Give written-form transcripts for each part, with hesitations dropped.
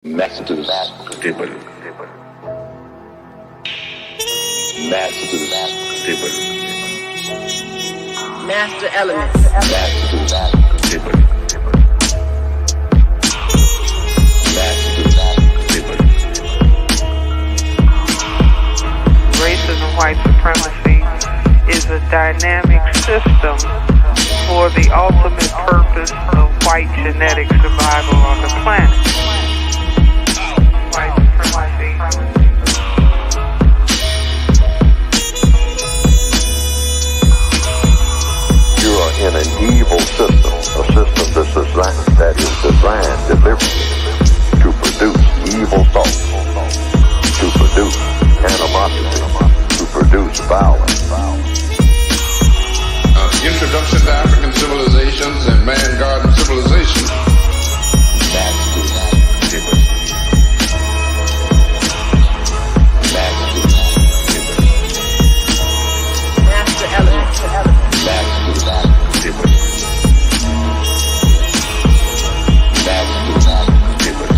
Masters Dibble. Masters Dibble. Master elements. Masters Dibble. Masters Dibble. Racism, white supremacy is a dynamic system for the ultimate purpose of white genetic survival on the planet. White supremacy. You are in an evil system, a system that is designed deliberately to produce evil thoughts, to produce animosity, to produce violence. Introduction to African civilizations and man-garden civilization. Masters Dibble. Masters Dibble. Master elements. Masters Dibble. Masters Dibble.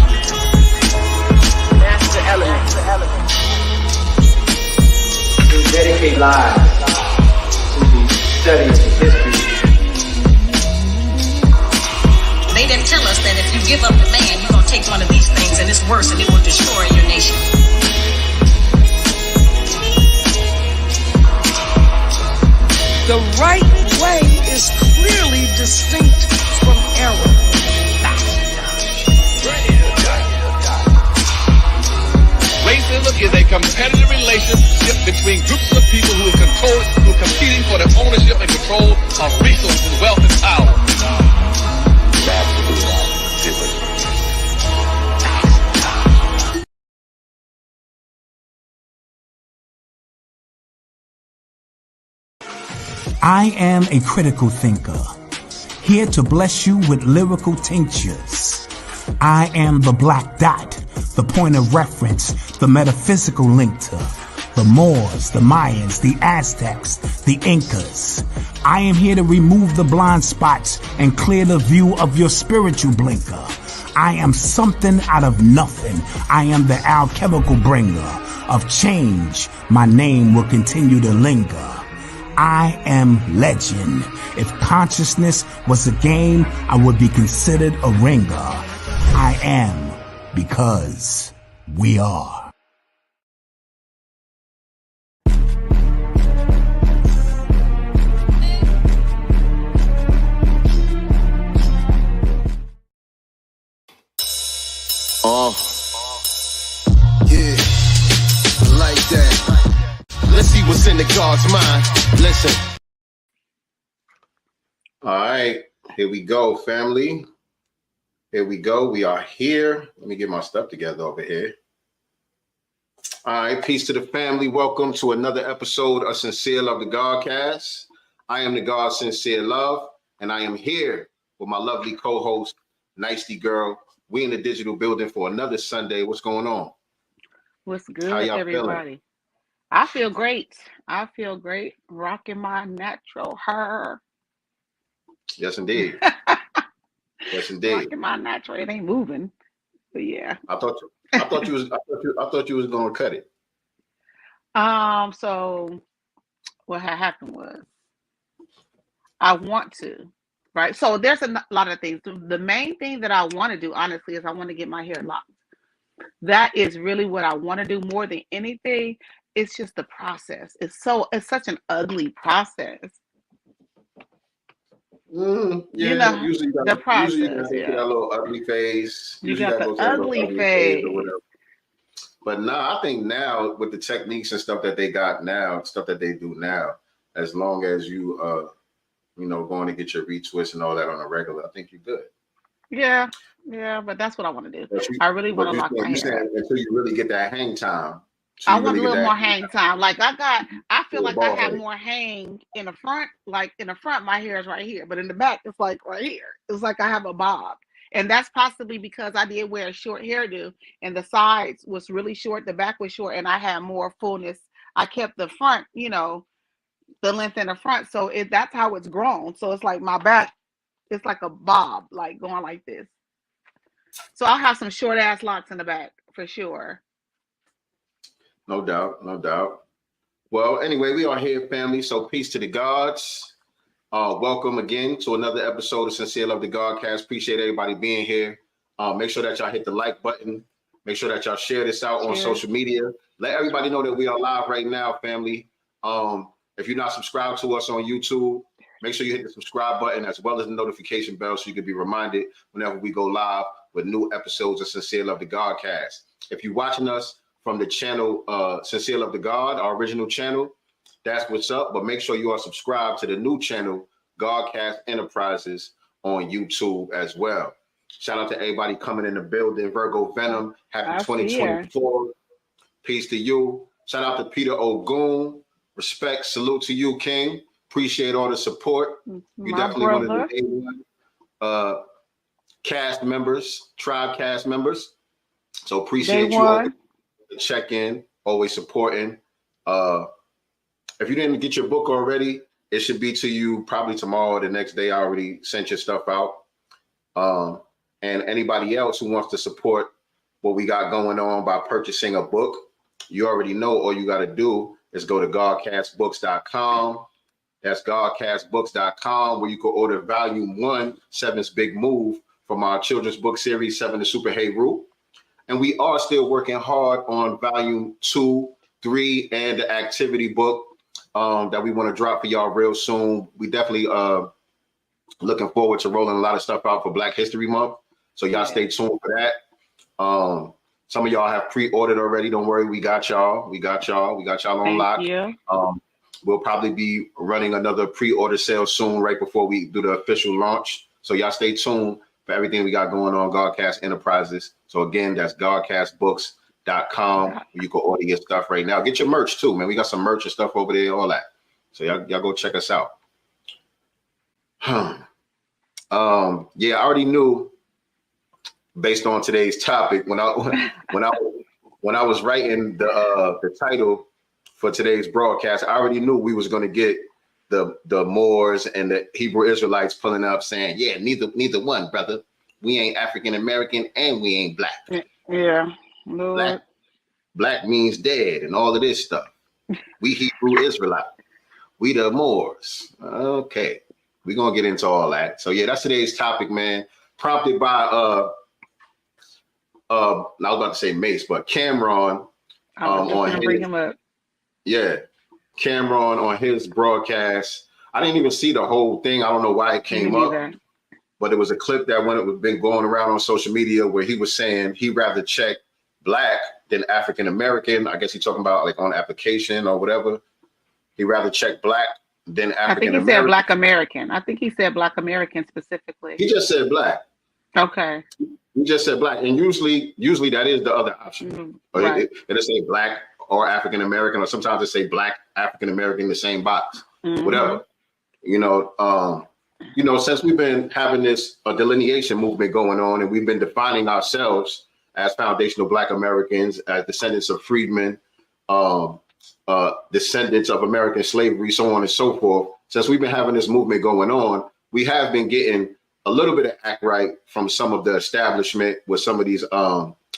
Master elements. We dedicate lives to the study of history. They didn't tell us that if you give up the land, you're going to take one of these things and it's worse and it will destroy your nation. The right way is clearly distinct from error. Racism is a competitive relationship between groups of people who are competing for the ownership and control of resources, wealth, and power. I am a critical thinker, here to bless you with lyrical tinctures. I am the black dot, the point of reference, the metaphysical link to the Moors, the Mayans, the Aztecs, the Incas. I am here to remove the blind spots and clear the view of your spiritual blinker. I am something out of nothing. I am the alchemical bringer of change. My name will continue to linger. I am legend. If consciousness was a game, I would be considered a ringer. I am because we are. Yeah, like that. Let's see what's in the God's mind. Listen. All right, here we go, family. Here we go. We are here. Let me get my stuff together over here. All right, peace to the family. Welcome to another episode of Sincere Love, the Godcast. I am the God Sincere Love, and I am here with my lovely co-host, Nyctee Gurl. We in the digital building for another Sunday. What's going on? What's good, How y'all everybody? feeling? I feel great. I feel great. Rocking my natural hair. Yes, indeed. Yes, indeed. Rocking my natural. It ain't moving. But yeah. I thought you was gonna cut it. So what had happened was I want to, right? So there's a lot of things. The main thing that I want to do, honestly, is I want to get my hair locked. That is really what I want to do more than anything. It's just the process. It's such an ugly process. Yeah, You know, usually the process. Usually you Yeah. got a little ugly phase. You Usually got that the goes through a little ugly phase. or whatever. But I think now with the techniques and stuff that they got now, stuff that they do now, as long as you going to get your retwist and all that on a regular, I think you're good. Yeah, but that's what I want to do. I really want to lock my hair. Until you really get that hang time. I want a little more hang time. Like I feel like I have more hang in the front. Like in the front, my hair is right here, but in the back, it's like right here. It's like I have a bob, and that's possibly because I did wear a short hairdo, and the sides was really short, the back was short, and I had more fullness. I kept the front, the length in the front, so that's how it's grown. So it's like my back, it's like a bob, like going like this. So I'll have some short ass locks in the back for sure. No doubt, no doubt. Well, anyway, we are here, family. So peace to the gods. Welcome again to another episode of Sincere Love the Godcast. Appreciate everybody being here. Make sure that y'all hit the like button. Make sure that y'all share this out on social media. Let everybody know that we are live right now, family. If you're not subscribed to us on YouTube, make sure you hit the subscribe button as well as the notification bell so you can be reminded whenever we go live with new episodes of Sincere Love the Godcast. If you're watching us from the channel Sincere Love the God, our original channel, that's what's up. But make sure you are subscribed to the new channel, GodCast Enterprises, on YouTube as well. Shout out to everybody coming in the building. Virgo Venom, happy 2024. Peace to you. Shout out to Peter Ogun. Respect, salute to you, King. Appreciate all the support. You definitely one of the A1 cast members, tribe cast members. So appreciate you all. Check in, always supporting. If you didn't get your book already, it should be to you probably tomorrow or the next day. I already sent your stuff out. And anybody else who wants to support what we got going on by purchasing a book, you already know all you got to do is go to godcastbooks.com. That's godcastbooks.com, where you can order volume 1, Seven's Big Move, from our children's book series, 7 the Super Heru. And we are still working hard on volume 2, 3, and the activity book that we want to drop for y'all real soon. We definitely looking forward to rolling a lot of stuff out for Black History Month. So y'all stay tuned for that. Some of y'all have pre-ordered already. Don't worry, we got y'all. We got y'all on lock. We'll probably be running another pre-order sale soon, right before we do the official launch. So y'all stay tuned for everything we got going on, GodCast Enterprises. So again, that's godcastbooks.com. You can order your stuff right now. Get your merch too, man. We got some merch and stuff over there, all that. So y'all go check us out. Yeah, I already knew based on today's topic when I was writing the title for today's broadcast, I already knew we was going to get the Moors and the Hebrew Israelites pulling up saying, yeah, neither one, brother. We ain't African American and we ain't black. Yeah. Black means dead and all of this stuff. We Hebrew Israelite. We the Moors. Okay. We're going to get into all that. So yeah, that's today's topic, man. Prompted by I was about to say Mace, but Cameron bring him up. Yeah, Cameron on his broadcast. I didn't even see the whole thing. I don't know why it came up, but it was a clip that been going around on social media where he was saying he'd rather check black than African American. I guess he's talking about like on application or whatever. He'd rather check black than African American. I think he said Black American. I think he said Black American specifically. He just said black. Okay. He just said black, and usually that is the other option. Right. It'll say black or African American, or sometimes they say black African American in the same box. Whatever. Since we've been having this delineation movement going on, and we've been defining ourselves as foundational Black Americans, as descendants of freedmen, descendants of American slavery, so on and so forth. Since we've been having this movement going on, we have been getting a little bit of act right from some of the establishment with some of these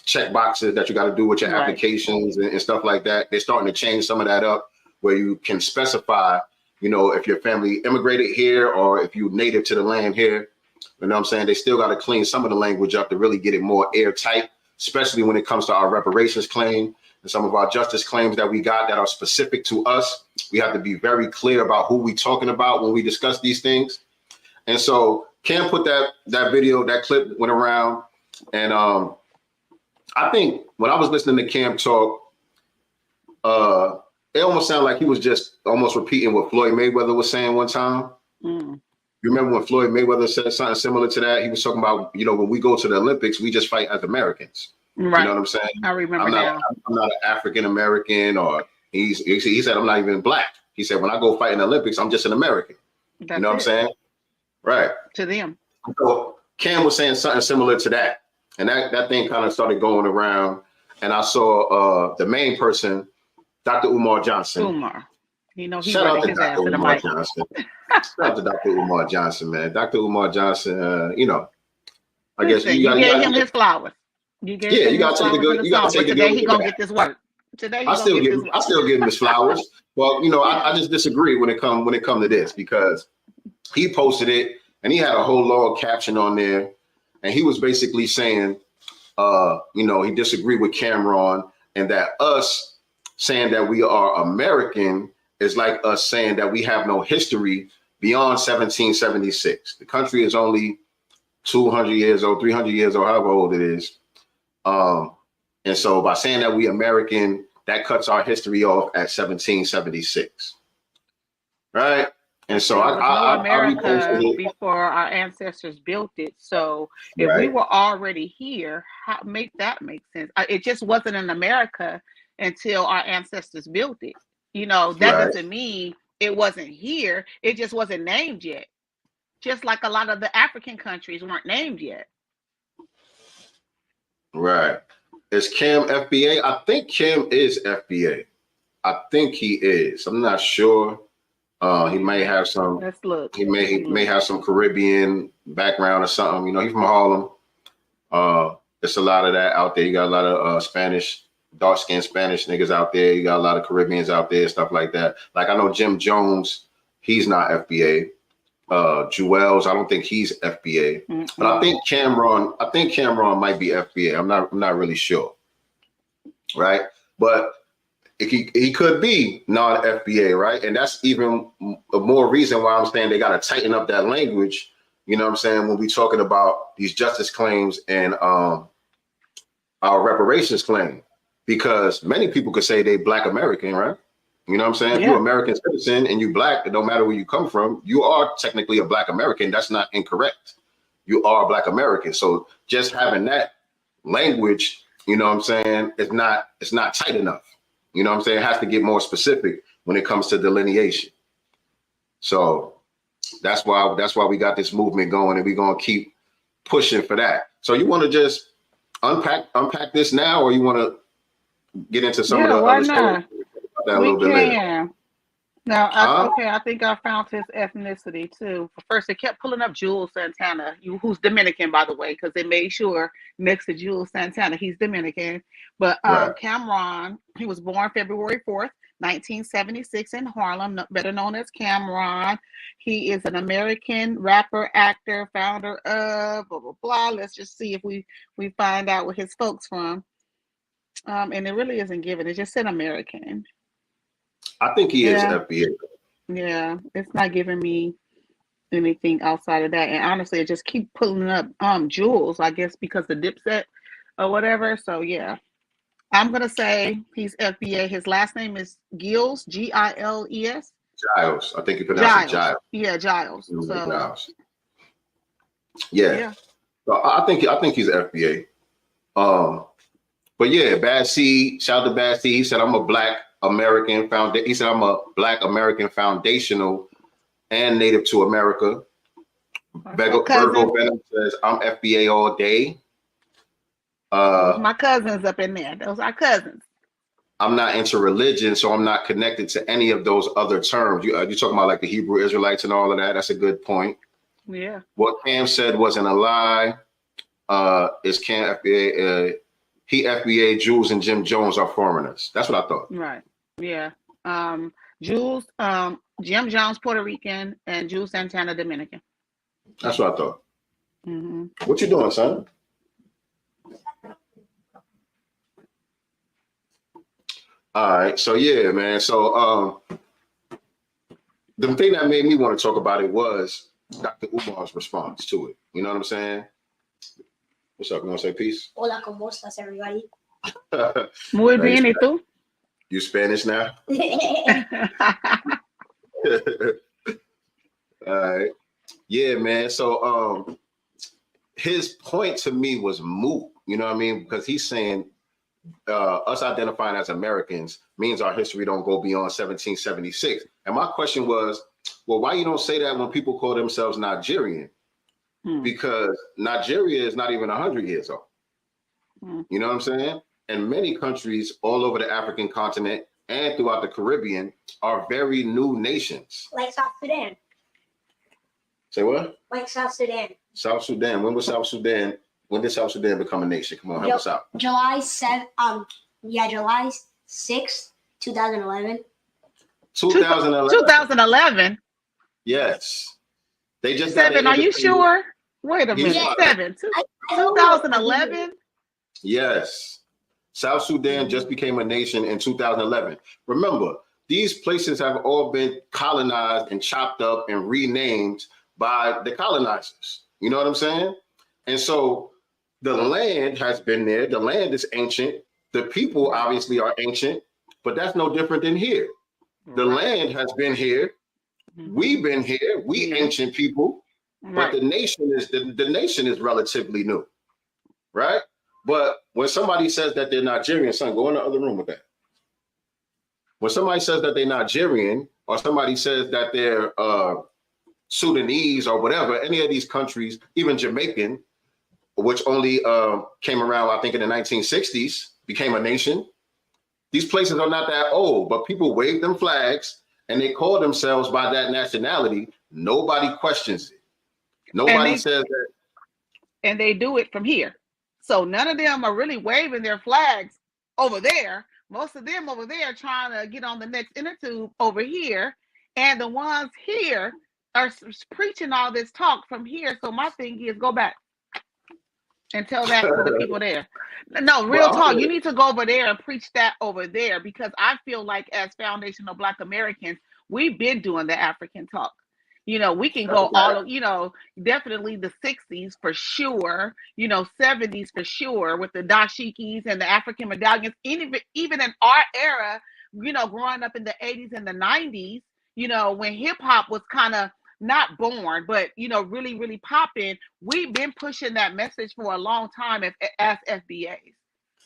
check boxes that you got to do with your applications and stuff like that. They're starting to change some of that up where you can specify, if your family immigrated here or if you're native to the land here. You know what I'm saying? They still got to clean some of the language up to really get it more airtight, especially when it comes to our reparations claim and some of our justice claims that we got that are specific to us. We have to be very clear about who we talking about when we discuss these things. And so Cam put that video, that clip went around. And I think when I was listening to Cam talk, it almost sounded like he was just almost repeating what Floyd Mayweather was saying one time. You remember when Floyd Mayweather said something similar to that? He was talking about, when we go to the Olympics, we just fight as Americans. Right. You know what I'm saying? I remember I'm not an African American, or he said I'm not even black. He said when I go fight in the Olympics, I'm just an American. That's you know what I'm saying? Right. To them. So Cam was saying something similar to that. And that thing kind of started going around. And I saw the main person, Dr. Umar Johnson. He shout out to his ass Dr. to the Umar mic. Johnson. Shout out to Dr. Umar Johnson, man. Dr. Umar Johnson, I guess Listen, you gave him his flowers. You gave him you gotta his take the flowers good. in the You gotta song, take but the good today with he the gonna bad. get this work. Today he I gonna still get give this him. work. I still give him his flowers. Well, you know, I just disagree when it come to this, because he posted it and he had a whole long caption on there, and he was basically saying, you know, he disagreed with Cameron, and that us saying that we are American is like us saying that we have no history beyond 1776. The country is only 200 years old, 300 years old, however old it is. And so by saying that we American, that cuts our history off at 1776. Right? And so there was no America reposted it. before our ancestors built it. So if we were already here, how make sense? It just wasn't in America until our ancestors built it. You know, that doesn't mean it wasn't here. It just wasn't named yet. Just like a lot of the African countries weren't named yet. Right. Is Cam FBA? I think Cam is FBA. I think he is. I'm not sure. He may have some. Let's look. He may have some Caribbean background or something. You know, he's from Harlem. There's a lot of that out there. You got a lot of Spanish, dark-skinned Spanish niggas out there. You got a lot of Caribbeans out there, stuff like that. Like I know Jim Jones, he's not FBA. Jewels, I don't think he's FBA. Mm-hmm. But I think Cameron might be FBA. I'm not really sure. Right? But he could be non-FBA, right? And that's even more reason why I'm saying they got to tighten up that language. You know what I'm saying? When we talking about these justice claims and our reparations claim, because many people could say they Black American, right? You know what I'm saying? Yeah. If you're American citizen and you Black, it don't matter where you come from, you are technically a Black American. That's not incorrect. You are a Black American. So just having that language, you know what I'm saying, it's not tight enough. You know what I'm saying? It has to get more specific when it comes to delineation. So that's why we got this movement going, and we're gonna keep pushing for that. So you want to just unpack this now, or you want to get into some of the other stories? We can. Now, I think I found his ethnicity too. First, they kept pulling up Jules Santana, who's Dominican, by the way, because they made sure next to Jules Santana, he's Dominican. But Cameron, he was born February 4th, 1976 in Harlem, better known as Cameron. He is an American rapper, actor, founder of blah, blah, blah. Let's just see if we find out where his folks from. And it really isn't given. It just said American. I think he is FBA. Yeah, it's not giving me anything outside of that. And honestly, it just keep pulling up Jules, I guess, because the Dipset or whatever. So yeah, I'm gonna say he's FBA. His last name is Giles, Giles. Giles, I think you pronounce it Giles. Yeah, Giles. So Giles. Yeah. So I think he's FBA. But yeah, Bad Seed, shout out to Bad Seed. He said, I'm a Black American he said, I'm a Black American foundational and native to America. Virgo Venom says, I'm FBA all day. My cousins up in there. Those are cousins. I'm not into religion, so I'm not connected to any of those other terms. You're talking about like the Hebrew Israelites and all of that. That's a good point. Yeah. What Cam said wasn't a lie. Is Cam FBA? He FBA, Jules and Jim Jones are foreigners. That's what I thought. Right. Yeah. Jules, Jim Jones, Puerto Rican, and Jules Santana, Dominican. That's what I thought. Mm-hmm. What you doing, son? All right. So yeah, man. So the thing that made me want to talk about it was Dr. Umar's response to it. You know what I'm saying? What's up? You want to say peace? Hola, ¿cómo estás, everybody? Muy bien, ¿y tú? You Spanish now? All right. Yeah, man. So his point to me was moot. You know what I mean? Because he's saying us identifying as Americans means our history don't go beyond 1776. And my question was, well, why you don't say that when people call themselves Nigerian? Because Nigeria is not even 100 years old. You know what I'm saying? And many countries all over the African continent and throughout the Caribbean are very new nations. Like South Sudan. Say what? Like South Sudan. South Sudan. When was South Sudan When did South Sudan become a nation? Come on, help us out. July 6th, 2011. 2011. Yes. They just 7. Are you sure? Wait a minute. Yeah. 7. 2011. Yes. South Sudan just became a nation in 2011. Remember, these places have all been colonized and chopped up and renamed by the colonizers. You know what I'm saying? And so the land has been there. The land is ancient. The people obviously are ancient, but that's no different than here. The land has been here. We've been here. We ancient people, but the nation is the nation is relatively new, right? But when somebody says that they're Nigerian, son, go in the other room with that. When somebody says that they're Nigerian, or somebody says that they're Sudanese or whatever, any of these countries, even Jamaican, which only came around, I think, in the 1960s, became a nation. These places are not that old, but people wave them flags and they call themselves by that nationality. Nobody questions it. Nobody says that. And they do it from here. So none of them are really waving their flags over there. Most of them over there trying to get on the next inner tube over here. And the ones here are preaching all this talk from here. So my thing is, go back and tell that to the people there. No, real talk. You need to go over there and preach that over there, because I feel like as foundational Black Americans, we've been doing the African talk. You know, we can go all of, you know, definitely the 60s for sure, you know, 70s for sure, with the dashikis and the African medallions. Even in our era, you know, growing up in the 80s and the 90s, you know, when hip hop was kind of not born, but, you know, really, really popping, we've been pushing that message for a long time as FBAs.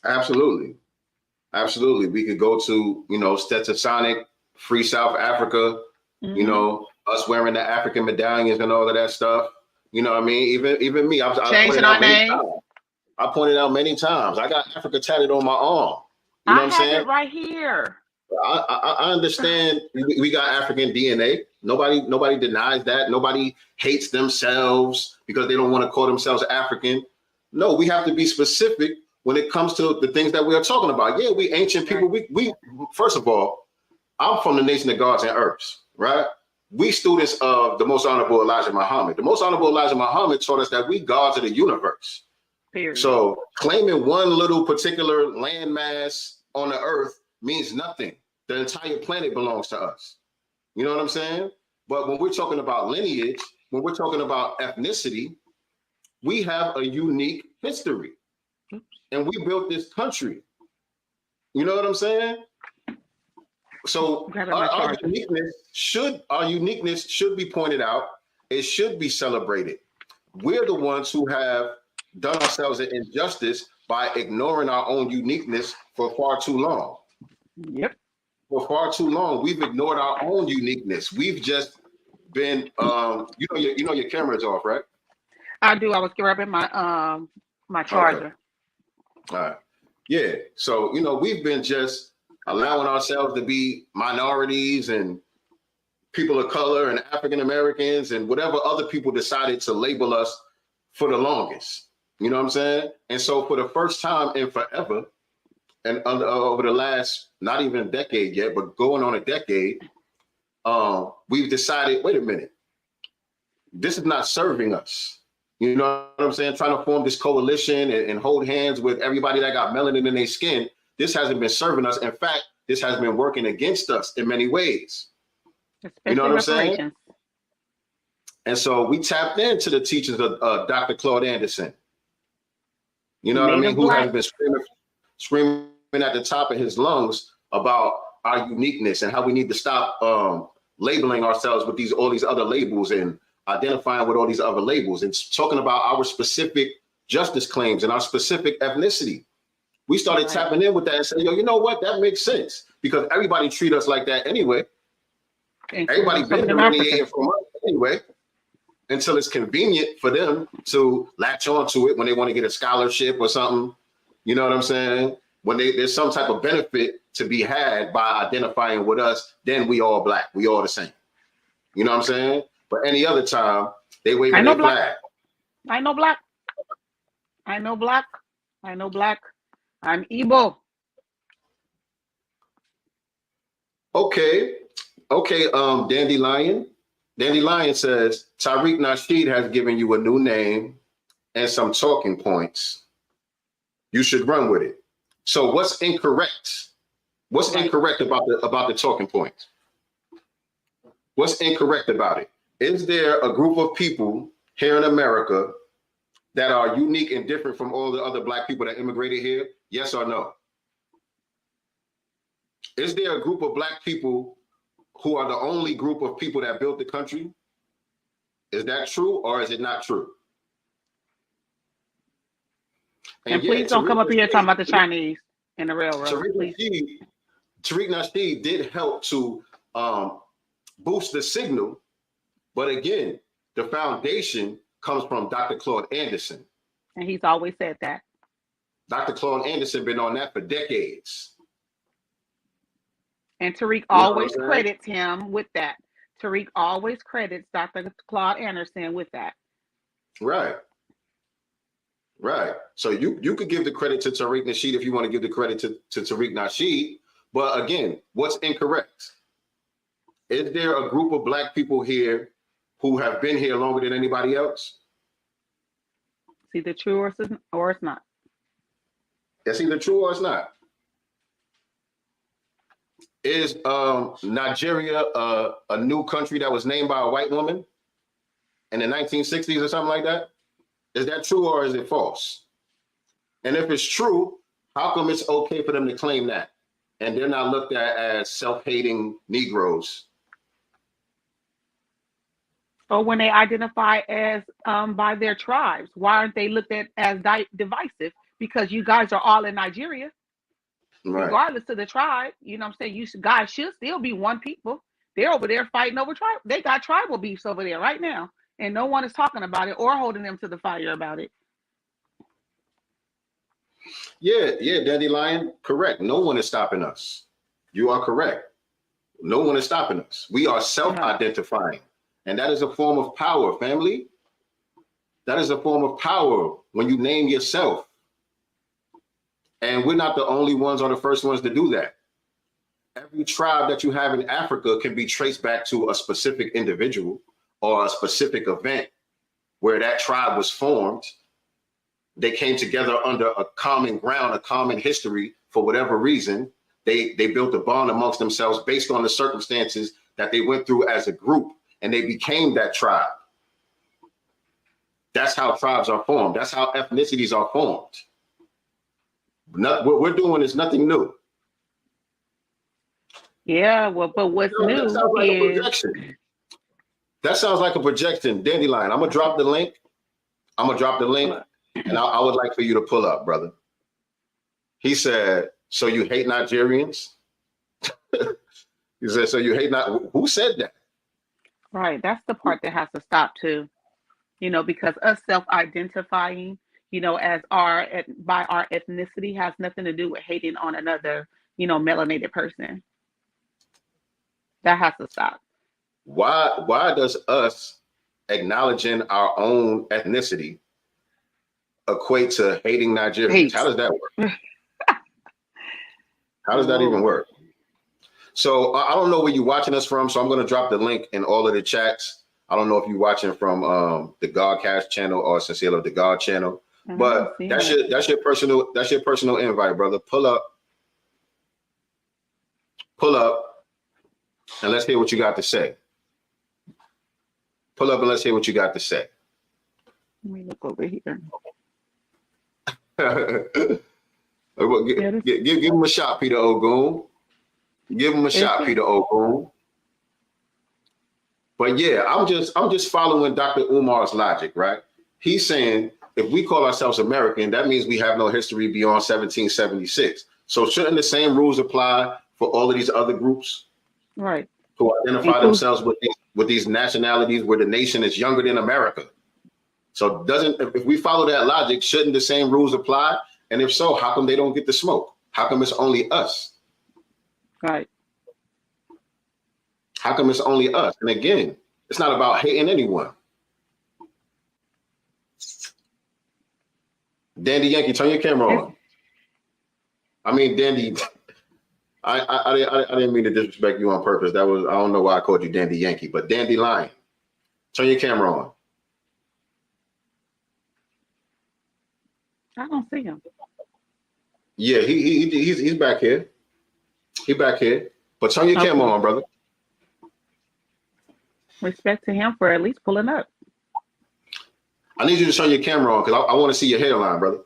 Absolutely. Absolutely. We could go to, you know, Stetsasonic, Free South Africa, you know, us wearing the African medallions and all of that stuff. You know what I mean? Even me, I pointed out many times. I got Africa tatted on my arm. You know what I'm saying? I have it right here. I understand we got African DNA. Nobody denies that. Nobody hates themselves because they don't want to call themselves African. No, we have to be specific when it comes to the things that we are talking about. Yeah, we ancient people. We first of all, I'm from the nation of gods and earths, right? We students of the most honorable Elijah Muhammad. The most honorable Elijah Muhammad taught us that we gods of the universe. Period. So claiming one little particular landmass on the earth means nothing. The entire planet belongs to us. You know what I'm saying? But when we're talking about lineage, when we're talking about ethnicity, we have a unique history. And we built this country. You know what I'm saying? So our uniqueness should be pointed out. It should be celebrated. We're the ones who have done ourselves an injustice by ignoring our own uniqueness for far too long. Yep. For far too long, we've ignored our own uniqueness. We've just been, you know your camera's off, right? I do. I was grabbing my my charger. Okay. All right. Yeah. So you know we've been just allowing ourselves to be minorities and people of color and African Americans and whatever other people decided to label us for the longest. You know what I'm saying? And so for the first time in forever, and over the last, not even a decade yet, but going on a decade, we've decided, wait a minute, this is not serving us. You know what I'm saying? Trying to form this coalition and hold hands with everybody that got melanin in their skin. This hasn't been serving us. In fact, this has been working against us in many ways. Especially, you know what I'm saying? And so we tapped into the teachings of Dr. Claude Anderson. You know what I mean? Who has been screaming at the top of his lungs about our uniqueness and how we need to stop labeling ourselves with all these other labels and identifying with all these other labels and talking about our specific justice claims and our specific ethnicity. We started tapping in with that and saying, yo, you know what? That makes sense because everybody treat us like that anyway. Everybody been delineating from us anyway until it's convenient for them to latch onto it when they want to get a scholarship or something. You know what I'm saying? When there's some type of benefit to be had by identifying with us, then we all black. We all the same. You know what I'm saying? But any other time, they wave their flag. I know black. I know black. I know black. I'm Igbo. Okay. Dandelion. Dandelion says Tariq Nasheed has given you a new name and some talking points. You should run with it. So what's incorrect? What's incorrect about the talking points? What's incorrect about it? Is there a group of people here in America that are unique and different from all the other black people that immigrated here? Yes or no? Is there a group of black people who are the only group of people that built the country? Is that true or is it not true? And please don't come up here talking about the Chinese and the railroad. Tariq Nasheed did help to boost the signal, but again, the foundation comes from Dr. Claude Anderson. And he's always said that. Dr. Claude Anderson been on that for decades. And Tariq always credits him with that. Tariq always credits Dr. Claude Anderson with that. Right. Right. So you could give the credit to Tariq Nasheed if you want to give the credit to Tariq Nasheed. But again, what's incorrect? Is there a group of black people here who have been here longer than anybody else? It's either true or it's not. It's either true or it's not. Is Nigeria a new country that was named by a white woman in the 1960s or something like that? Is that true or is it false? And if it's true, how come it's okay for them to claim that? And they're not looked at as self-hating Negroes? Or when they identify as by their tribes, why aren't they looked at as divisive? Because you guys are all in Nigeria. Right. Regardless of the tribe, you know what I'm saying? Guys should still be one people. They're over there fighting over tribe. They got tribal beefs over there right now. And no one is talking about it or holding them to the fire about it. Yeah, Dandelion, correct. No one is stopping us. You are correct. No one is stopping us. We are self-identifying. And that is a form of power, family. That is a form of power when you name yourself. And we're not the only ones or the first ones to do that. Every tribe that you have in Africa can be traced back to a specific individual or a specific event where that tribe was formed. They came together under a common ground, a common history for whatever reason. They built a bond amongst themselves based on the circumstances that they went through as a group, and they became that tribe. That's how tribes are formed. That's how ethnicities are formed. What we're doing is nothing new. Yeah, well, but what's new is... That sounds like a projection, Dandelion. I'm gonna drop the link. And I would like for you to pull up, brother. He said, "So you hate Nigerians?" He said, "So you hate not?" Who said that? Right. That's the part that has to stop too. You know, because us self-identifying, you know, as by our ethnicity has nothing to do with hating on another, you know, melanated person. That has to stop. Why does us acknowledging our own ethnicity equate to hating Nigerians? How does that work? How does that even work? So I don't know where you're watching us from, so I'm going to drop the link in all of the chats. I don't know if you're watching from the GodCast channel or Sincerely the God channel, but that's your personal invite, brother. Pull up, and let's hear what you got to say. Pull up and let's hear what you got to say. Let me look over here. Give him a shot, Peter Ogun. Give him a shot, Peter Ogun. But yeah, I'm just following Dr. Umar's logic, right? He's saying if we call ourselves American, that means we have no history beyond 1776. So shouldn't the same rules apply for all of these other groups? Right. Who identify themselves with these nationalities where the nation is younger than America. So if we follow that logic, shouldn't the same rules apply? And if so, how come they don't get the smoke? How come it's only us? Right. How come it's only us? And again, it's not about hating anyone. Dandy Yankee, turn your camera on. I mean, Dandy. I didn't mean to disrespect you on purpose. That was, I don't know why I called you Dandy Yankee, but Dandy Lion, turn your camera on. I don't see him. Yeah, he's back here. He back here. But turn your camera on, brother. Respect to him for at least pulling up. I need you to turn your camera on because I want to see your hairline, brother.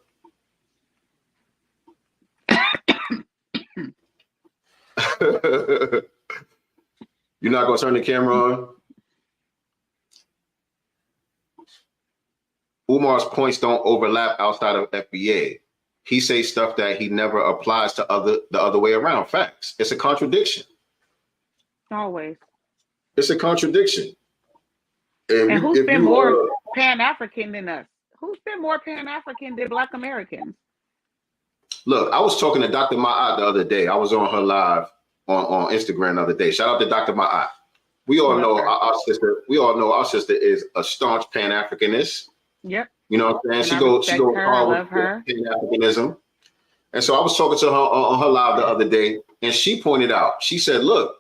You're not gonna turn the camera on? Umar's points don't overlap outside of FBA. He says stuff that he never applies to the other way around. Facts. It's a contradiction. Always. It's a contradiction. And who's been more Pan-African than us? Who's been more Pan-African than Black Americans? Look, I was talking to Dr. Ma'at the other day. I was on her live on Instagram the other day. Shout out to Dr. Ma'at. We all know our sister. We all know our sister is a staunch Pan-Africanist. Yep. You know what I'm saying? She goes hard with Pan-Africanism. And so I was talking to her on her live the other day, and she pointed out, she said, look,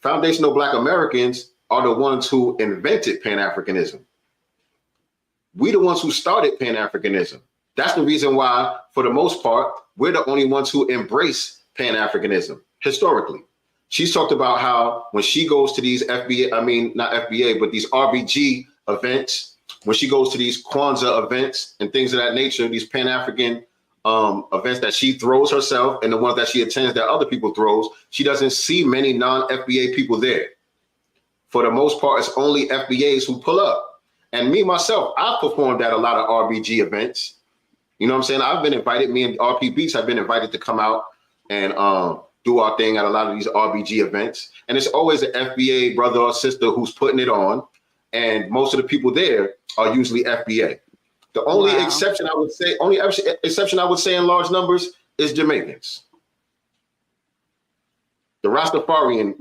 foundational Black Americans are the ones who invented Pan-Africanism. We the ones who started Pan-Africanism. That's the reason why, for the most part, we're the only ones who embrace Pan-Africanism historically. She's talked about how when she goes to these FBA, I mean, not FBA, but these RBG events, when she goes to these Kwanzaa events and things of that nature, these Pan-African events that she throws herself and the ones that she attends that other people throws, she doesn't see many non-FBA people there. For the most part, it's only FBAs who pull up. And me, myself, I've performed at a lot of RBG events. You know what I'm saying? I've been invited, me and RP Beats have been invited to come out and do our thing at a lot of these RBG events. And it's always an FBA brother or sister who's putting it on. And most of the people there are usually FBA. The only exception I would say, in large numbers is Jamaicans. The Rastafarian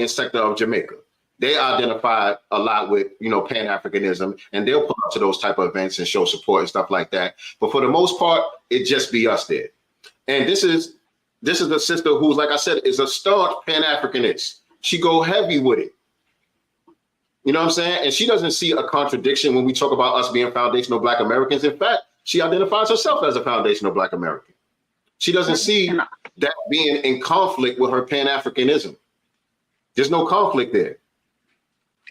sector of Jamaica. They identify a lot with, you know, Pan-Africanism, and they'll pull up to those type of events and show support and stuff like that. But for the most part, it just be us there. And this is a sister who's, like I said, is a staunch Pan-Africanist. She go heavy with it. You know what I'm saying? And she doesn't see a contradiction when we talk about us being foundational Black Americans. In fact, she identifies herself as a foundational Black American. She doesn't see that being in conflict with her Pan-Africanism. There's no conflict there.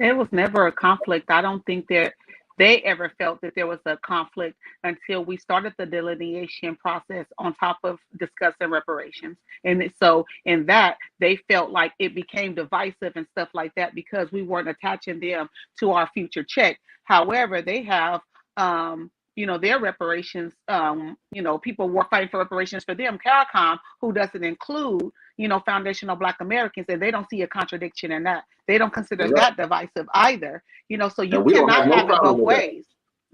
It was never a conflict. I don't think that they ever felt that there was a conflict until we started the delineation process on top of discussing reparations. And so in that, they felt like it became divisive and stuff like that because we weren't attaching them to our future check. However, they have, you know, their reparations, you know, people were fighting for reparations for them. CARICOM, who doesn't include, you know, foundational Black Americans, and they don't see a contradiction in that. They don't consider that divisive either. You know, so you cannot have it both ways.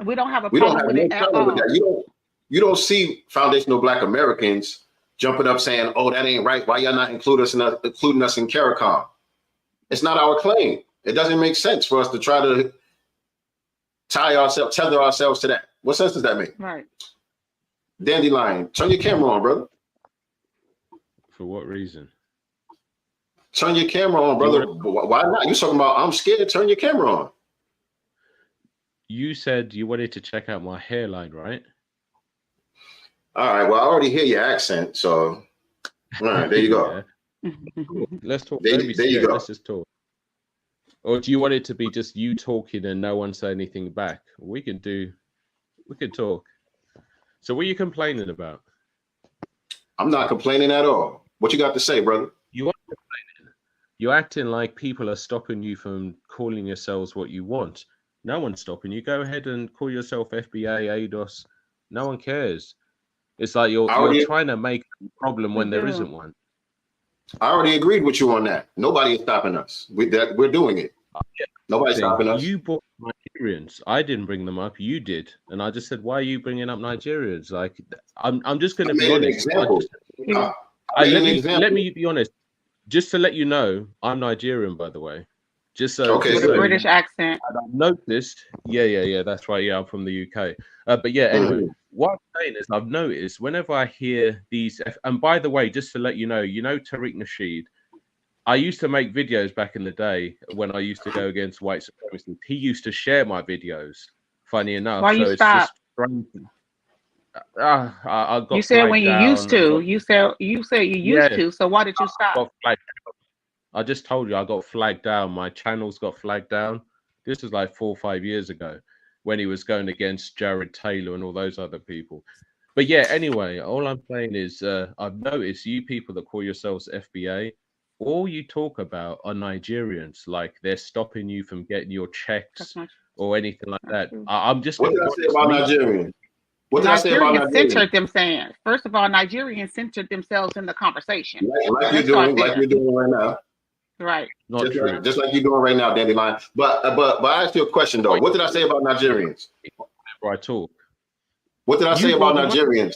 We don't have a problem with it at all. You don't see foundational Black Americans jumping up saying, "Oh, that ain't right. Why y'all not including us in CARICOM?" It's not our claim. It doesn't make sense for us to try to tether ourselves to that. What sense does that make? Right. Dandelion, turn your camera on, brother. For what reason? Turn your camera on, brother. Why not? You talking about I'm scared? Turn your camera on. You said you wanted to check out my hairline, right? All right. Well, I already hear your accent, so all right, there you go. Let's talk. There you go. Let's just talk. Or do you want it to be just you talking and no one say anything back? We could talk. So what are you complaining about? I'm not complaining at all. What you got to say, brother? You are complaining. You're acting like people are stopping you from calling yourselves what you want. No one's stopping you. Go ahead and call yourself FBA, ADOS. No one cares. It's like you're trying to make a problem when there isn't one. I already agreed with you on that. Nobody is stopping us. We're doing it. Nobody's stopping us. You brought Nigerians. I didn't bring them up. You did, and I just said, "Why are you bringing up Nigerians?" Like, I'm just going to be honest. Let me be honest. Just to let you know, I'm Nigerian, by the way. Just so, Okay, with a British accent. and I've noticed, yeah, that's right. Yeah, I'm from the UK. But yeah, anyway, what I'm saying is I've noticed whenever I hear these, and by the way, just to let you know Tariq Nasheed, I used to make videos back in the day when I used to go against white supremacists. He used to share my videos, funny enough. Why you so stop? It's just strange. I got You said when you flagged used down. to. You said you used to. So why did you stop? Got flagged down. I just told you I got flagged down. My channels got flagged down. This was like 4 or 5 years ago when he was going against Jared Taylor and all those other people. But yeah, anyway, all I'm saying is I've noticed you people that call yourselves FBA, all you talk about are Nigerians, like they're stopping you from getting your checks or anything like that. I'm just. What did I say about Nigerians? What did I say about Nigerians? Centered themselves. First of all, Nigerians centered themselves in the conversation. Like you're doing right now. Right. Not just true. Just like you're doing right now, Dandelion. But I asked you a question though. What did I say about Nigerians? Whenever I talk. What did I say about Nigerians?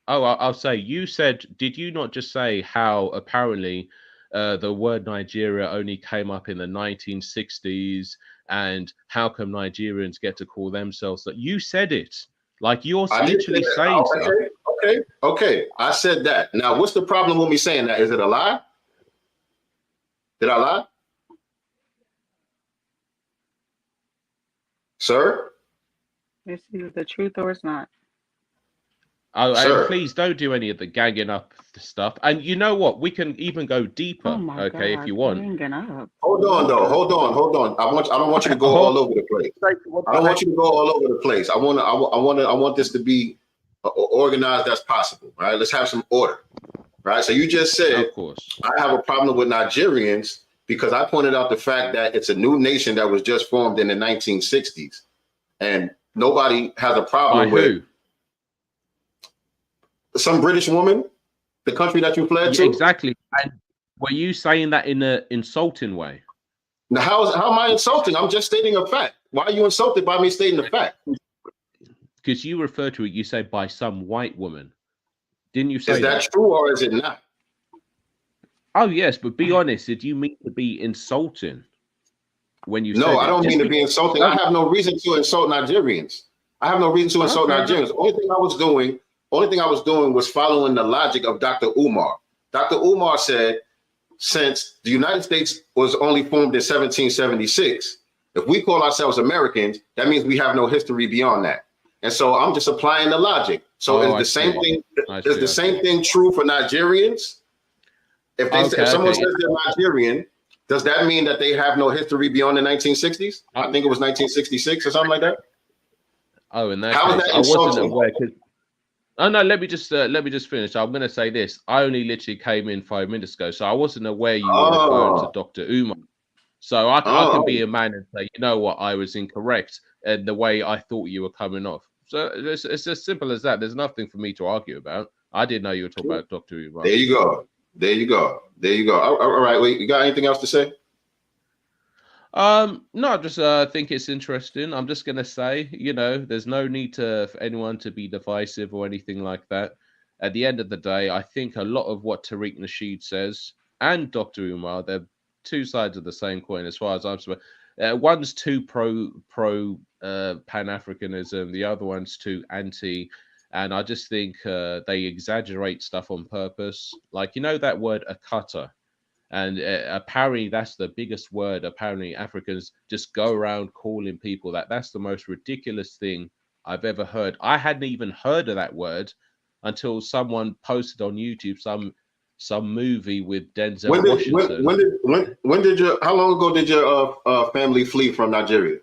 Oh, I'll say, you said, did you not just say how apparently the word Nigeria only came up in the 1960s and how come Nigerians get to call themselves that? You said it. Like you're literally saying stuff. Okay. I said that. Now, what's the problem with me saying that? Is it a lie? Did I lie? Sir? It's either the truth or it's not. Oh, and please don't do any of the gagging up stuff. And you know what? We can even go deeper, okay, if you want. Hold on, though. Hold on. I don't want you to go all over the place. I don't want you to go all over the place. I want this to be organized as possible. Right? Let's have some order. Right? So you just said, of course, I have a problem with Nigerians because I pointed out the fact that it's a new nation that was just formed in the 1960s, and nobody has a problem with some British woman, the country that you fled to. Exactly. And were you saying that in an insulting way? Now, how am I insulting? I'm just stating a fact. Why are you insulted by me stating the fact? Because you refer to it, you say by some white woman. Didn't you say is that true or is it not? Oh, yes, but be honest. Did you mean to be insulting when you said I don't mean to be insulting. I have no reason to insult Nigerians. I have no reason to insult Nigerians. The only thing I was doing was following the logic of Dr. Umar. Dr. Umar said, since the United States was only formed in 1776, if we call ourselves Americans, that means we have no history beyond that. And so I'm just applying the logic. So is the same thing? Is the same thing true for Nigerians? If someone says they're Nigerian, does that mean that they have no history beyond the 1960s? I think it was 1966 or something like that. Oh, in that case, I wasn't aware. Oh no, let me just finish. I'm going to say this. I only literally came in 5 minutes ago, so I wasn't aware you were referring to Dr. Umar. So I can be a man and say, you know what, I was incorrect in the way I thought you were coming off. So it's as simple as that. There's nothing for me to argue about. I didn't know you were talking about Dr. Umar. There you go. All right, wait, you got anything else to say? No, I just think it's interesting. I'm just gonna say, there's no need for anyone to be divisive or anything like that. At the end of the day, I think a lot of what Tariq Nasheed says and Dr. Umar, they're two sides of the same coin as far as I'm concerned. One's too pro Pan-Africanism, the other one's too anti. And I just think they exaggerate stuff on purpose. Like, that word akata. And apparently that's the biggest word. Apparently Africans just go around calling people that. That's the most ridiculous thing I've ever heard. I hadn't even heard of that word until someone posted on YouTube some movie with Denzel Washington. How long ago did your family flee from Nigeria?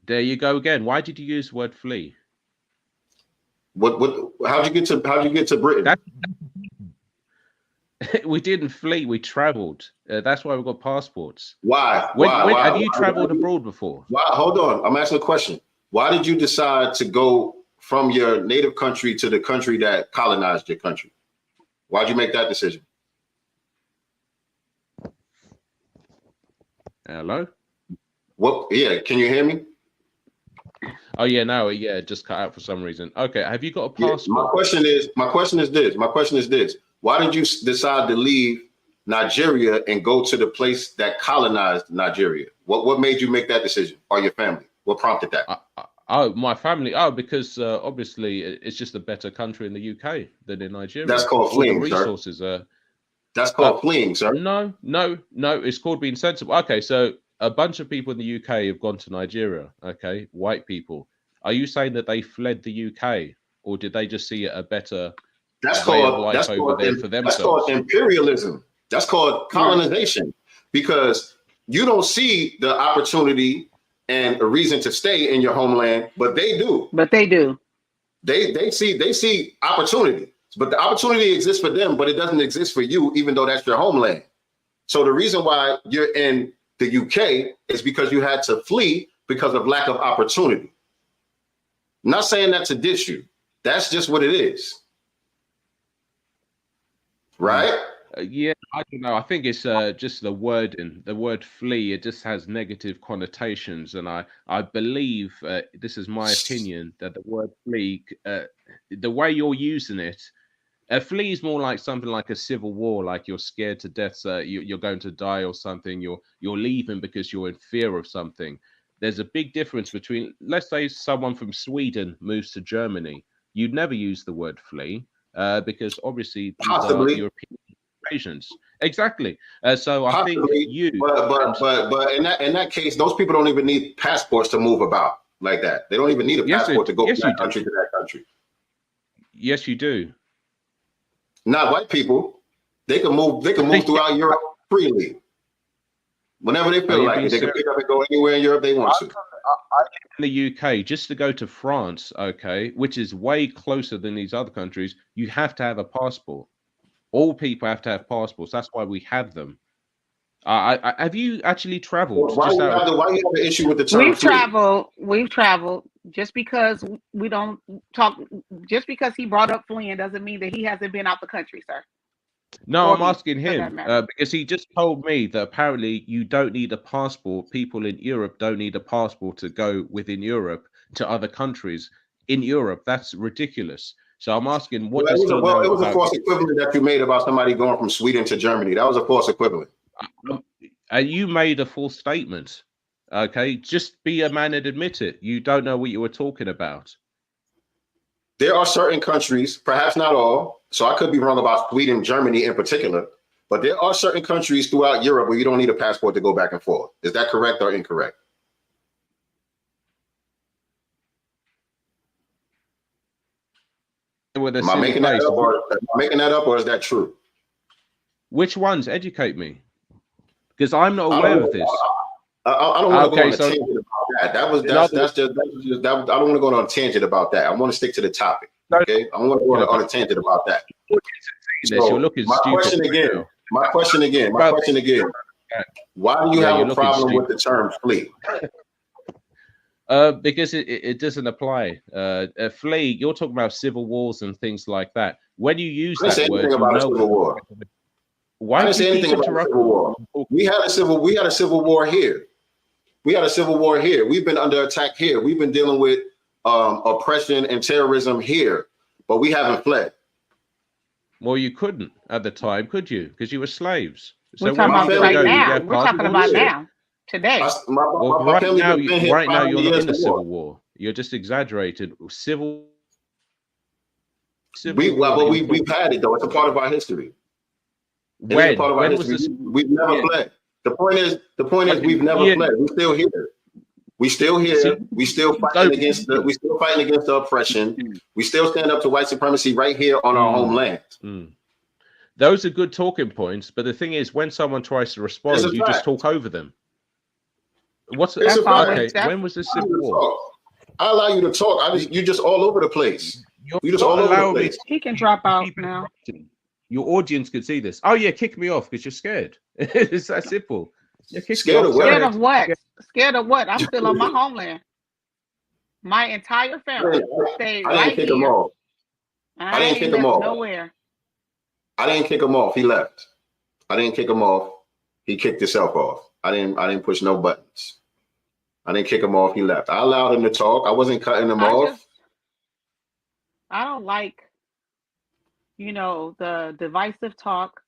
There you go again. Why did you use the word flee? How'd you get to Britain? We didn't flee. We traveled. That's why we got passports. Why? Have you traveled abroad before? Why? Hold on. I'm asking a question. Why did you decide to go from your native country to the country that colonized your country? Why'd you make that decision? Hello? What? Yeah. Can you hear me? Oh yeah, no, yeah, it just cut out for some reason. Okay, have you got a passport? My question is this. Why did you decide to leave Nigeria and go to the place that colonized Nigeria? What made you make that decision, or your family? What prompted that? Oh, my family. Oh, because obviously it's just a better country in the UK than in Nigeria. That's called fleeing, all the resources sir. That's called fleeing, sir. No. It's called being sensible. Okay, so a bunch of people in the UK have gone to Nigeria. Okay, white people. Are you saying that they fled the UK, or did they just see a better way of life over there for themselves? That's called imperialism. That's called colonization, because you don't see the opportunity and a reason to stay in your homeland, but they do. They see opportunity, but the opportunity exists for them, but it doesn't exist for you, even though that's your homeland. So the reason why you're in the UK is because you had to flee because of lack of opportunity. I'm not saying that to diss you. That's just what it is. Right? Yeah, I don't know. I think it's just the word flee. It just has negative connotations, and I believe this is my opinion that the word flee, the way you're using it, flee is more like something like a civil war, like you're scared to death, you're going to die or something. You're leaving because you're in fear of something. There's a big difference between, let's say, someone from Sweden moves to Germany. You'd never use the word flee because obviously these are European invasions. Exactly. So I think you. But in that case, those people don't even need passports to move about like that. They don't even need a passport to go from that country to that country. Yes, you do. Not white people. They can move. They can move throughout Europe freely. Whenever they feel like it, they can pick up and go anywhere in Europe they want to. In the UK, just to go to France, okay, which is way closer than these other countries, you have to have a passport. All people have to have passports. That's why we have them. Have you actually traveled? Why you have the issue with the term? We've traveled. Just because we don't talk, just because he brought up fleeing doesn't mean that he hasn't been out the country, sir. No, I'm asking him because he just told me that apparently you don't need a passport. People in Europe don't need a passport to go within Europe to other countries in Europe. That's ridiculous. So I'm asking, what does he know about? It was a false equivalent that you made about somebody going from Sweden to Germany. That was a false equivalent. And you made a false statement. Okay, just be a man and admit it. You don't know what you were talking about. There are certain countries, perhaps not all, so I could be wrong about Sweden, Germany in particular, but there are certain countries throughout Europe where you don't need a passport to go back and forth. Is that correct or incorrect? Am I making that up, or is that true? Which ones? Educate me, because I'm not aware of this. I don't want to go on a tangent about that. I don't want to go on a tangent about that. I want to stick to the topic. Okay, I don't want to go on a tangent about that. So, you're looking my question again. Why do you have a problem with the term flee? Because it doesn't apply. Flee, you're talking about civil wars and things like that. When you use that word, you know civil war. Why didn't say anything about civil war? We had a civil war here. We've been under attack here. We've been dealing with oppression and terrorism here, but we haven't fled. Well, you couldn't at the time, could you? Because you were slaves. We're talking about right now. We're talking about now, today. Right now, you're not in the civil war. You're just exaggerated. We've had it though. It's a part of our history. When was this? We've never fled. The point is, we've never fled. We're still here. We still fighting against the oppression. We still stand up to white supremacy right here on our homeland. Those are good talking points, but the thing is, when someone tries to respond, you just talk over them. When was the civil war? I allow you to talk. You're just all over the place. You're just all over the place. He can drop out now. Your audience could see this. Oh yeah, kick me off because you're scared. It's that simple. Scared of what? Scared of what? I'm still on my homeland. My entire family stayed right here. I didn't kick him off. Nowhere. I didn't kick him off. He left. I didn't kick him off. He kicked himself off. I didn't push no buttons. I didn't kick him off. He left. I allowed him to talk. I wasn't cutting him off. I don't like, the divisive talk.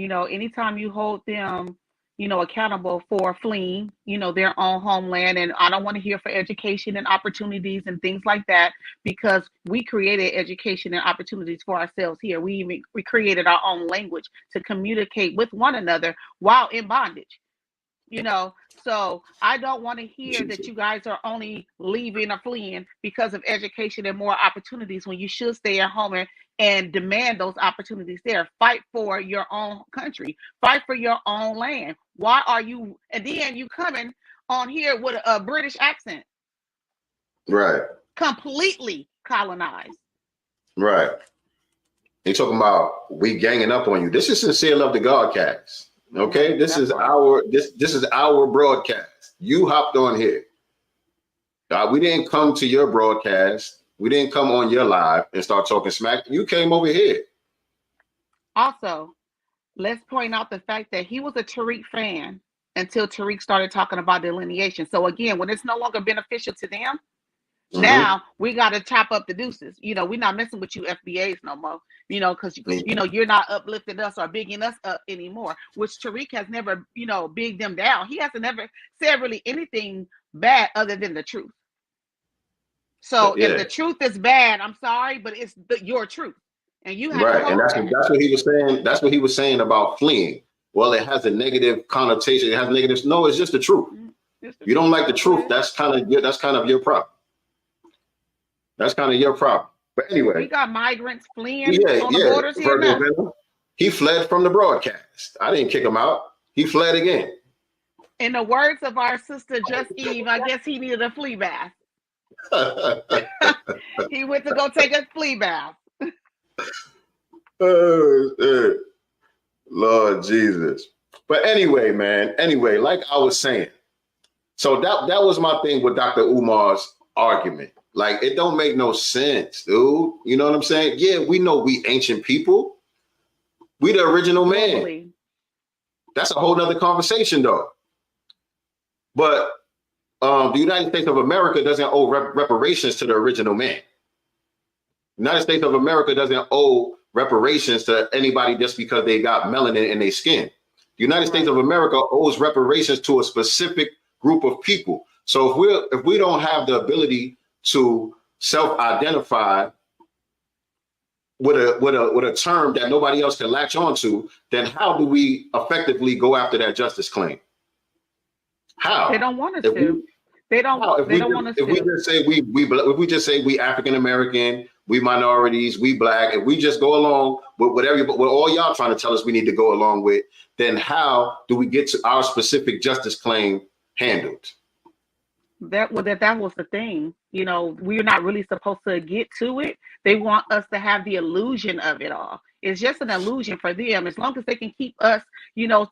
anytime you hold them, accountable for fleeing, their own homeland. And I don't want to hear for education and opportunities and things like that, because we created education and opportunities for ourselves here. We created our own language to communicate with one another while in bondage. So I don't want to hear that you guys are only leaving or fleeing because of education and more opportunities, when you should stay at home and demand those opportunities there. Fight for your own country, fight for your own land. Why are you, and then you coming on here with a British accent? Right. Completely colonized. Right. You're talking about we ganging up on you. This is Sincere Love to Godcast. Okay, this is our broadcast. You hopped on here. We didn't come to your broadcast. We didn't come on your live and start talking smack. You came over here. Also, let's point out the fact that he was a Tariq fan until Tariq started talking about delineation. So again, when it's no longer beneficial to them, now we got to chop up the deuces. We're not messing with you FBAs no more, because, you're not uplifting us or bigging us up anymore, which Tariq has never, bigged them down. He hasn't never said really anything bad other than the truth. So if the truth is bad, I'm sorry, but it's your truth. And you have right. And that's what he was saying. That's what he was saying about fleeing. Well, it has a negative connotation. It has negatives. No, it's just the truth. You don't like the truth. That's kind of your problem. That's kind of your problem. But anyway, we got migrants fleeing on the borders here now. He fled from the broadcast. I didn't kick him out. He fled again. In the words of our sister Just Eve, I guess he needed a flea bath. He went to go take a flea bath. Lord Jesus. But anyway, man. Anyway, like I was saying, so that was my thing with Dr. Umar's argument. Like, it don't make no sense, dude. You know what I'm saying? Yeah, we know we ancient people. We the original man. Totally. That's a whole nother conversation, though. But the United States of America doesn't owe reparations to the original man. The United States of America doesn't owe reparations to anybody just because they got melanin in their skin. The United States of America owes reparations to a specific group of people. So if we don't have the ability to self-identify with a term that nobody else can latch onto, then how do we effectively go after that justice claim? How? They don't want us to. They don't want us to. If we just say we African American, we minorities, we black, if we just go along with what all y'all trying to tell us we need to go along with, then how do we get to our specific justice claim handled? That was the thing. We're not really supposed to get to it. They want us to have the illusion of it all. It's just an illusion for them. As long as they can keep us,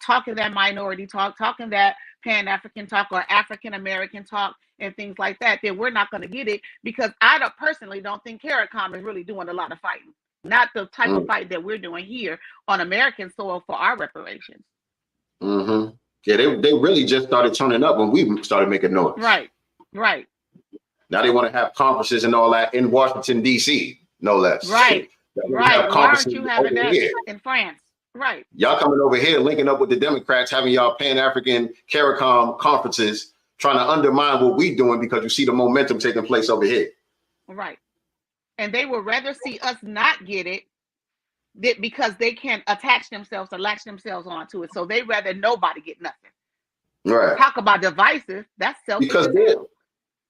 talking that minority talk, talking that Pan-African talk or African-American talk and things like that, then we're not going to get it, because I personally don't think CARICOM is really doing a lot of fighting. Not the type of fight that we're doing here on American soil for our reparations. Mm-hmm. Yeah, they really just started turning up when we started making noise. Right. Now they want to have conferences and all that in Washington, D.C., no less. Right. Why aren't you having that in France? Right. Y'all coming over here, linking up with the Democrats, having y'all Pan-African CARICOM conferences, trying to undermine what we doing because you see the momentum taking place over here. Right. And they would rather see us not get it because they can't attach themselves or latch themselves onto it. So they rather nobody get nothing. Right. Talk about divisive. That's selfish.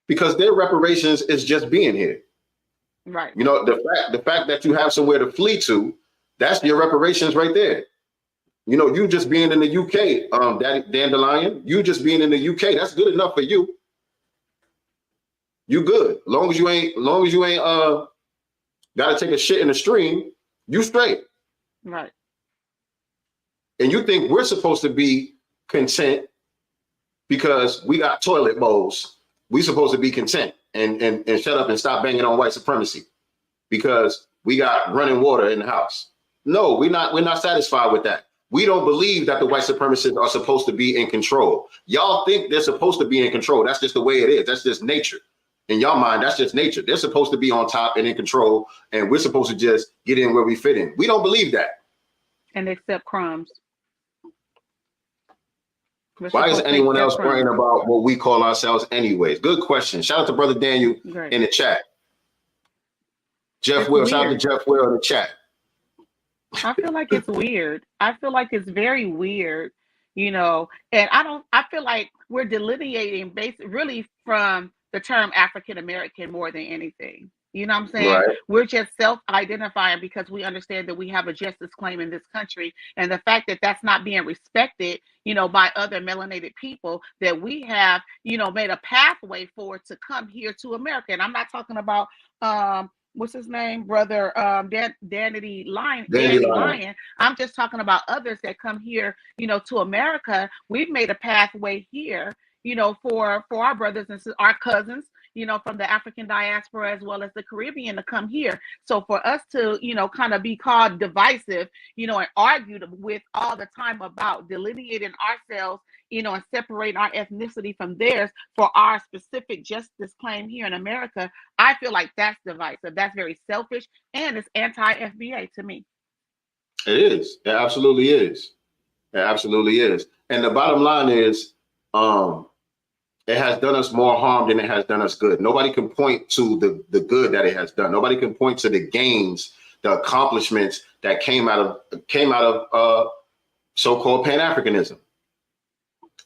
Because their reparations is just being here. Right. The fact that you have somewhere to flee to, that's your reparations right there. You just being in the UK, Dandelion, you just being in the UK, that's good enough for you. You good. Long as you ain't got to take a shit in the stream, you straight. Right. And you think we're supposed to be content because we got toilet bowls. We supposed to be content and shut up and stop banging on white supremacy because we got running water in the house. No, we're not satisfied with that. We don't believe that the white supremacists are supposed to be in control. Y'all think they're supposed to be in control. That's just the way it is. That's just nature. In your mind, that's just nature. They're supposed to be on top and in control, and we're supposed to just get in where we fit in. We don't believe that. And accept crumbs. Why is anyone else worrying about what we call ourselves anyways? Good question. Shout out to Brother Daniel in the chat. Jeff Will, shout out to Jeff Will in the chat. I feel like it's weird. I feel like it's very weird, you know, and I feel like we're delineating really from the term African American more than anything. You know what I'm saying? Right. We're just self-identifying because we understand that we have a justice claim in this country. And the fact that that's not being respected, you know, by other melanated people, that we have, you know, made a pathway for to come here to America. And I'm not talking about, what's his name? Brother Danny Lion. I'm just talking about others that come here, you know, to America. We've made a pathway here, you know, for our brothers and our cousins, you know, from the African diaspora as well as the Caribbean to come here. So for us to, you know, kind of be called divisive, you know, and argued with all the time about delineating ourselves, you know, and separating our ethnicity from theirs for our specific justice claim here in America, I feel like that's divisive. That's very selfish, and it's anti-FBA to me. It is. It absolutely is. It absolutely is. And the bottom line is, it has done us more harm than it has done us good. Nobody can point to the good that it has done. Nobody can point to the gains, the accomplishments that came out of so-called Pan-Africanism.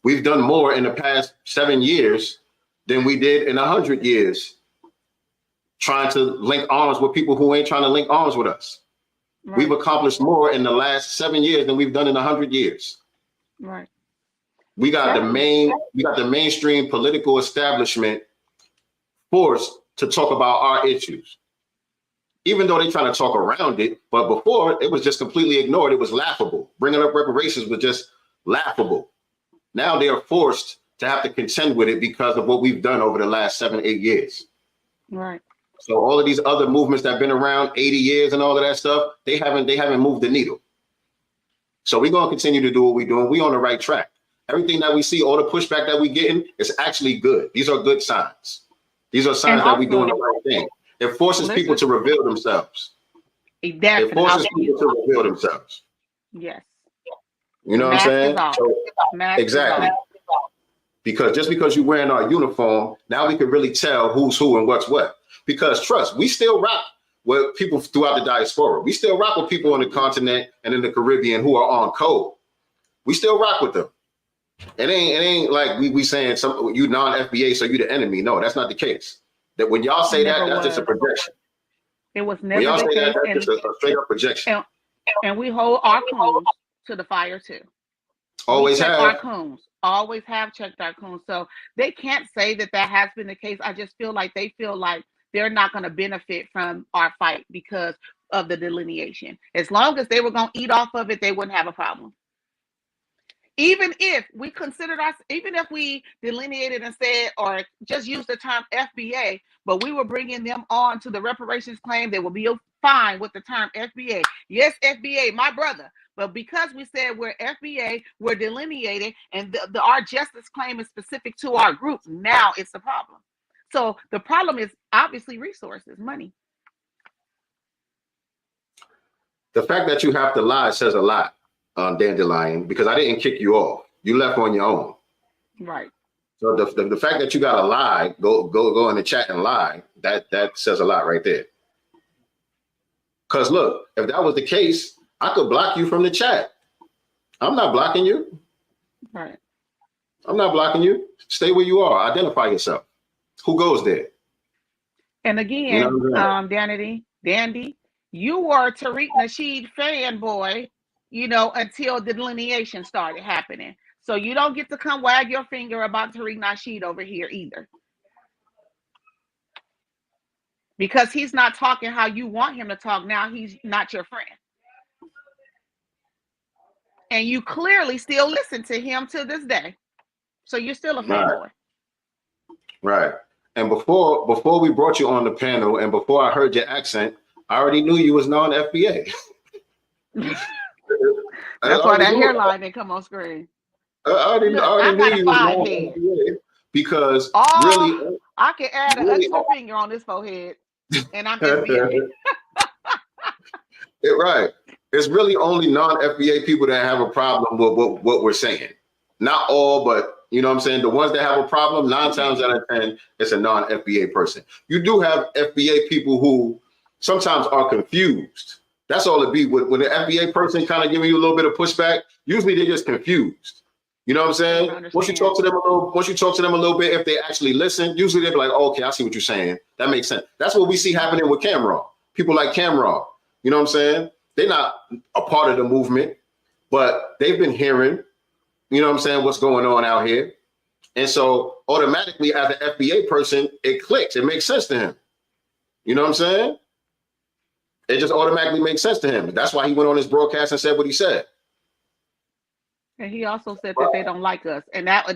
We've done more in the past 7 years than we did in 100 years trying to link arms with people who ain't trying to link arms with us. Right. We've accomplished more in the last 7 years than we've done in 100 years. Right. We got the mainstream political establishment forced to talk about our issues, even though they're trying to talk around it. But before, it was just completely ignored. It was laughable. Bringing up reparations was just laughable. Now they are forced to have to contend with it because of what we've done over the last 7, 8 years. Right. So all of these other movements that have been around 80 years and all of that stuff, they haven't moved the needle. So we're going to continue to do what we're doing. We're on the right track. Everything that we see, all the pushback that we're getting is actually good. These are good signs. These are signs that we're doing the right thing. It forces people to reveal themselves. It forces people to reveal themselves. Yes. You know what I'm saying? So, exactly. Because just because you're wearing our uniform, now we can really tell who's who and what's what. Because trust, we still rock with people throughout the diaspora. We still rock with people on the continent and in the Caribbean who are on code. We still rock with them. It ain't like we saying you non-FBA, so you the enemy. No, that's not the case. That when y'all say that, that's just a projection. It was never the case. That's just a straight up projection. And we hold our coons to the fire too. Always have. Our coons. Always have checked our coons. So they can't say that has been the case. I just feel like they feel like they're not going to benefit from our fight because of the delineation. As long as they were going to eat off of it, they wouldn't have a problem. Even if we considered us, even if we delineated and said, or just used the term FBA, but we were bringing them on to the reparations claim, they will be fine with the term FBA. Yes, FBA, my brother. But because we said we're FBA, we're delineated, and our justice claim is specific to our group, now it's a problem. So the problem is obviously resources, money. The fact that you have to lie says a lot. Dandelion, because I didn't kick you off. You left on your own. Right. So the fact that you gotta lie, go in the chat and lie, that says a lot right there. Because look, if that was the case, I could block you from the chat. I'm not blocking you. Right. I'm not blocking you. Stay where you are. Identify yourself. Who goes there? And again, Dandy, you were a Tariq Nasheed fanboy, you know, until the delineation started happening. So you don't get to come wag your finger about Tariq Nasheed over here either. Because he's not talking how you want him to talk now, he's not your friend. And you clearly still listen to him to this day. So you're still a fanboy. Right. And before we brought you on the panel and before I heard your accent, I already knew you was non-FBA. That's why that hairline didn't come on screen. I already knew you was non-FBA because really, I can add an extra finger on this forehead, and I'm FBA. Right. It's really only non-FBA people that have a problem with what we're saying. not all, but you know what I'm saying? The ones that have a problem, 9 times out of 10, it's a non-FBA person. You do have FBA people who sometimes are confused. That's all it be. When the FBA person kind of giving you a little bit of pushback, usually they're just confused. You know what I'm saying? Once you talk to them a little bit, if they actually listen, usually they'll be like, oh, okay, I see what you're saying. That makes sense. That's what we see happening with Cameron. People like Cameron. You know what I'm saying? They're not a part of the movement, but they've been hearing, you know what I'm saying, what's going on out here. And so automatically as an FBA person, it clicks. It makes sense to him. You know what I'm saying? It just automatically makes sense to him. That's why he went on his broadcast and said what he said. And he also said that they don't like us. And that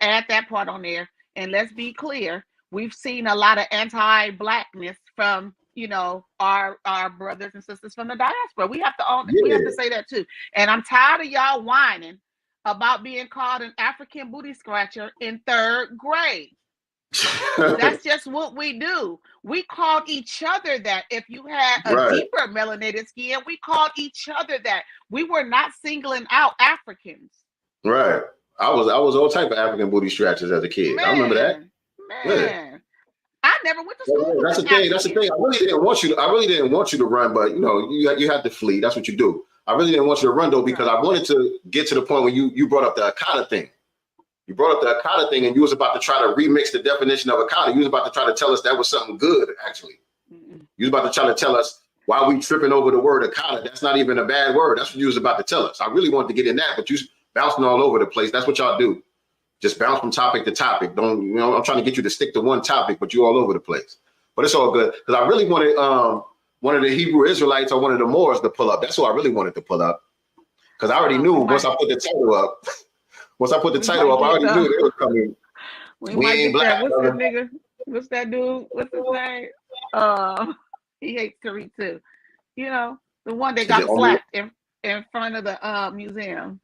add that part on there. And let's be clear, we've seen a lot of anti-blackness from, you know, our brothers and sisters from the diaspora. We have to own it. We have to say that too. And I'm tired of y'all whining about being called an African booty scratcher in 3rd grade. That's just what we do. We called each other that. If you had a deeper melanated skin, we called each other that. We were not singling out Africans. Right. I was all type of African booty scratchers as a kid. I remember that. Man. I never went to school. That's the thing. That's the thing. I really didn't want you to run, but you know, you had to flee. That's what you do. I really didn't want you to run though, because I wanted to get to the point where you brought up the Akata thing. You brought up the Akata thing, and you was about to try to remix the definition of Akata. You was about to try to tell us that was something good, actually. You was about to try to tell us why we tripping over the word Akata. That's not even a bad word. That's what you was about to tell us. I really wanted to get in that, but you bouncing all over the place. That's what y'all do. Just bounce from topic to topic. Don't, you know, I'm trying to get you to stick to one topic, but you all over the place. But it's all good, because I really wanted one of the Hebrew Israelites or one of the Moors to pull up. That's who I really wanted to pull up, because I already knew once I put the title up. Once I put the title up, I already knew they were coming. We ain't black. What's the nigga? What's that dude? What's his name? He hates Tariq too. You know, the one that got slapped in front of the museum.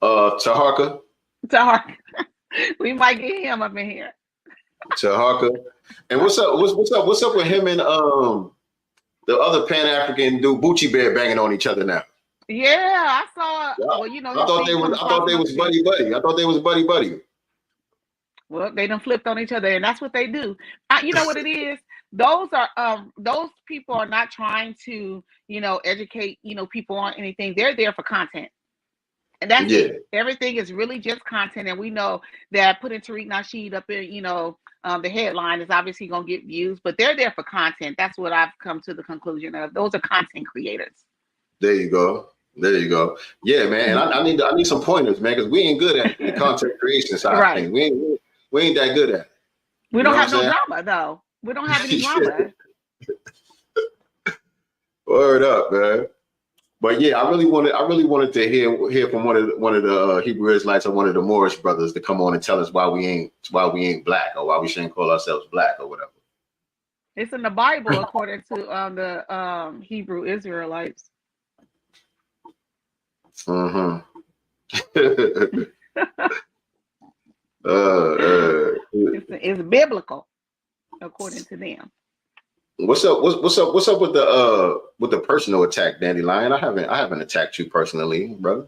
Taharka. We might get him up in here. Taharka. And what's up with him and the other Pan-African dude, Bucci Bear, banging on each other now? Yeah, I saw. Well, you know, I thought they was buddy buddy. I thought they was buddy buddy. Well, they done flipped on each other, and that's what they do. You know what it is? Those people are not trying to, you know, educate, you know, people on anything. They're there for content, and that's it. Everything is really just content. And we know that putting Tariq Nasheed up in, you know, the headline is obviously going to get views, but they're there for content. That's what I've come to the conclusion of. Those are content creators. There you go. There you go. Yeah, man. I need some pointers, man, because we ain't good at the content creation side of things. We ain't that good at it. We don't have no drama though. We don't have any drama. Word up, man. But yeah, I really wanted to hear from one of the Hebrew Israelites or one of the Moorish brothers to come on and tell us why we ain't black, or why we shouldn't call ourselves black or whatever. It's in the Bible according to the Hebrew Israelites. It's biblical according to them. What's up with the personal attack, Dandelion? I haven't attacked you personally, brother.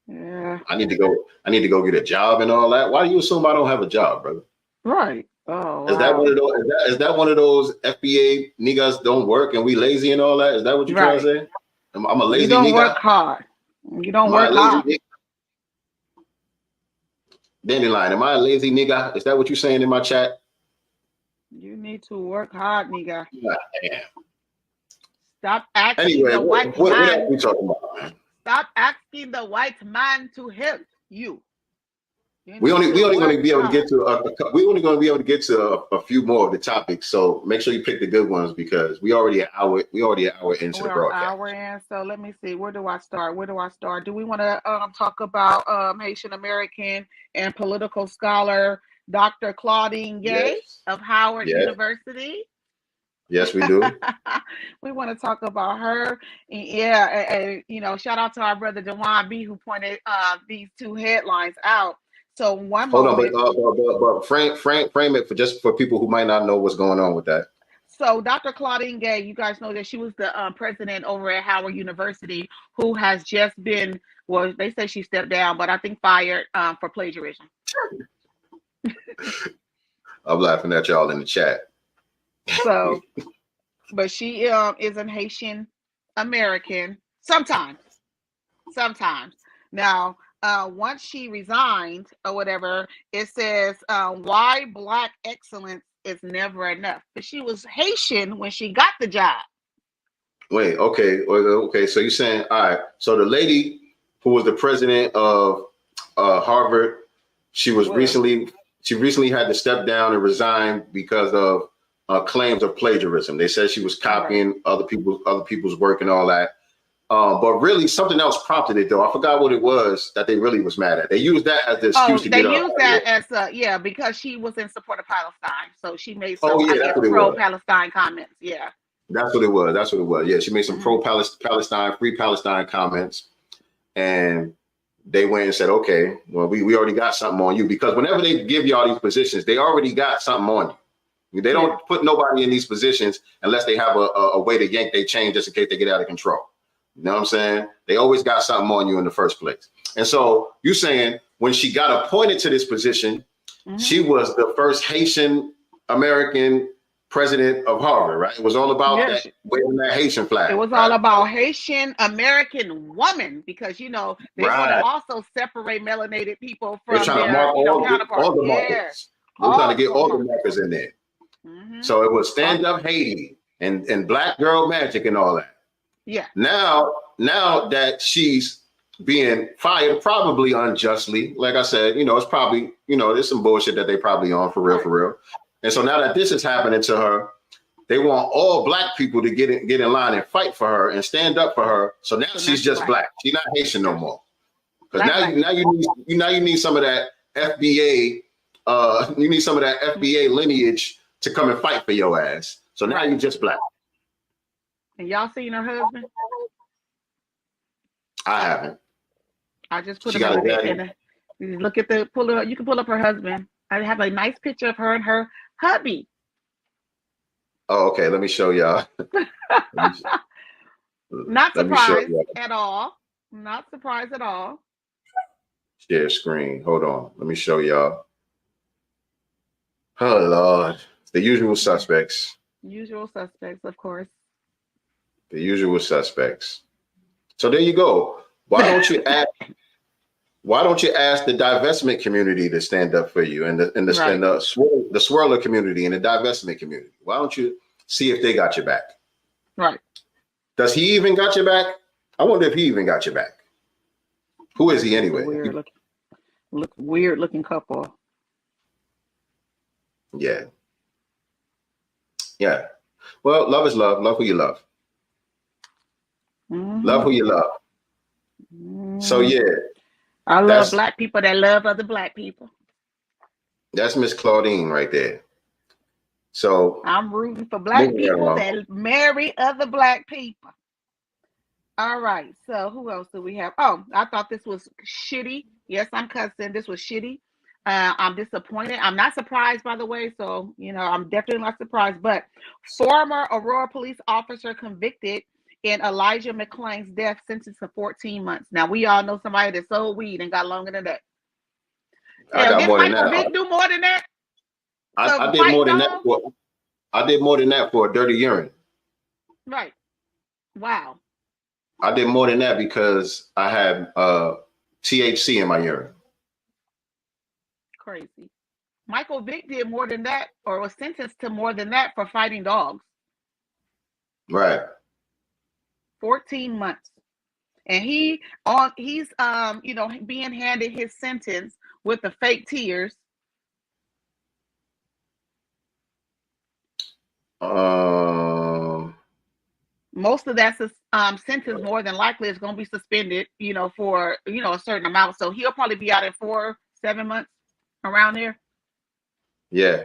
Yeah. I need to go get a job and all that. Why do you assume I don't have a job, brother? Right. Oh, is that one of those FBA niggas don't work and we lazy and all that? Is that what you're trying to say? I'm a lazy nigga. You don't work hard. You don't work hard. Dandelion, am I a lazy nigga? Is that what you're saying in my chat? You need to work hard, nigga. Damn. Stop asking the white man. What are we talking about? Stop asking the white man to help you. We only going to be able to get to a few more of the topics. So make sure you pick the good ones, because we already an hour into the broadcast. Hour in. So let me see. Where do I start? Do we want to talk about Haitian American and political scholar Dr. Claudine Gay of Howard University? Yes, we do. We want to talk about her. And you know, shout out to our brother Dewan B, who pointed these two headlines out. So one moment. Hold on, but frame it for people who might not know what's going on with that. So Dr. Claudine Gay, you guys know that she was the president over at Howard University, who has just been, well, they say she stepped down, but I think fired for plagiarism. I'm laughing at y'all in the chat. So, but she is an Haitian American. Sometimes. Now, once she resigned or whatever, it says why Black excellence is never enough. But she was Haitian when she got the job. Wait, okay. So you're saying, all right. So the lady who was the president of Harvard, she recently had to step down and resign because of claims of plagiarism. They said she was copying other people's work and all that. But really, something else prompted it, though. I forgot what it was that they really was mad at. They used that as the excuse to get up. They used that as because she was in support of Palestine, so she made some pro-Palestine comments. Yeah, that's what it was. Yeah, she made some pro-Palestine, free Palestine comments, and they went and said, "Okay, well, we already got something on you," because whenever they give y'all these positions, they already got something on you. They don't put nobody in these positions unless they have a way to yank their chain just in case they get out of control. You know what I'm saying? They always got something on you in the first place. And so you're saying when she got appointed to this position, she was the first Haitian American president of Harvard, right? It was all about that, waving that Haitian flag. It was all about Haitian American woman, because, you know, they want to also separate melanated people from their counterparts. All the markers. We're trying to get all the markers in there. So it was Stand Up Haiti and Black Girl Magic and all that. Yeah. Now that she's being fired, probably unjustly, like I said, you know, it's probably, you know, there's some bullshit that they probably on for real. And so now that this is happening to her, they want all Black people to get in line and fight for her and stand up for her. So now she's just Black. She's not Haitian no more. Because now you need some of that FBA. You need some of that FBA lineage to come and fight for your ass. So now you're just Black. And y'all seen her husband? I haven't. I just put him over there. And look at you can pull up her husband. I have a nice picture of her and her hubby. Oh, okay. Let me show y'all. Not surprised at all. Not surprised at all. Share screen. Hold on. Let me show y'all. Oh, Lord. The usual suspects. Usual suspects, of course. The usual suspects. So there you go. Why don't you ask the divestment community to stand up for you, and the swirler community and the divestment community? Why don't you see if they got your back? Right. Does he even got your back? I wonder if he even got your back. Who is he anyway? Weird looking couple. Yeah. Yeah. Well, love is love. Love who you love. Love who you love. So yeah. I love Black people that love other Black people. That's Miss Claudine right there. So I'm rooting for Black people that marry other Black people. All right. So who else do we have? Oh, I thought this was shitty. Yes, I'm cussing. This was shitty. I'm disappointed. I'm not surprised, by the way. So, you know, I'm definitely not surprised. But former Aurora police officer convicted in Elijah McClain's death, sentenced to 14 months. Now, we all know somebody that sold weed and got longer than that. Did Michael Vick do more than that? I did more than that. I did more than that for a dirty urine. Right. Wow. I did more than that because I had THC in my urine. Crazy. Michael Vick did more than that, or was sentenced to more than that for fighting dogs. Right. 14 months. And he's you know, being handed his sentence with the fake tears. Most of that sentence more than likely is going to be suspended, you know, for, you know, a certain amount. So he'll probably be out in 7 months, around there. Yeah.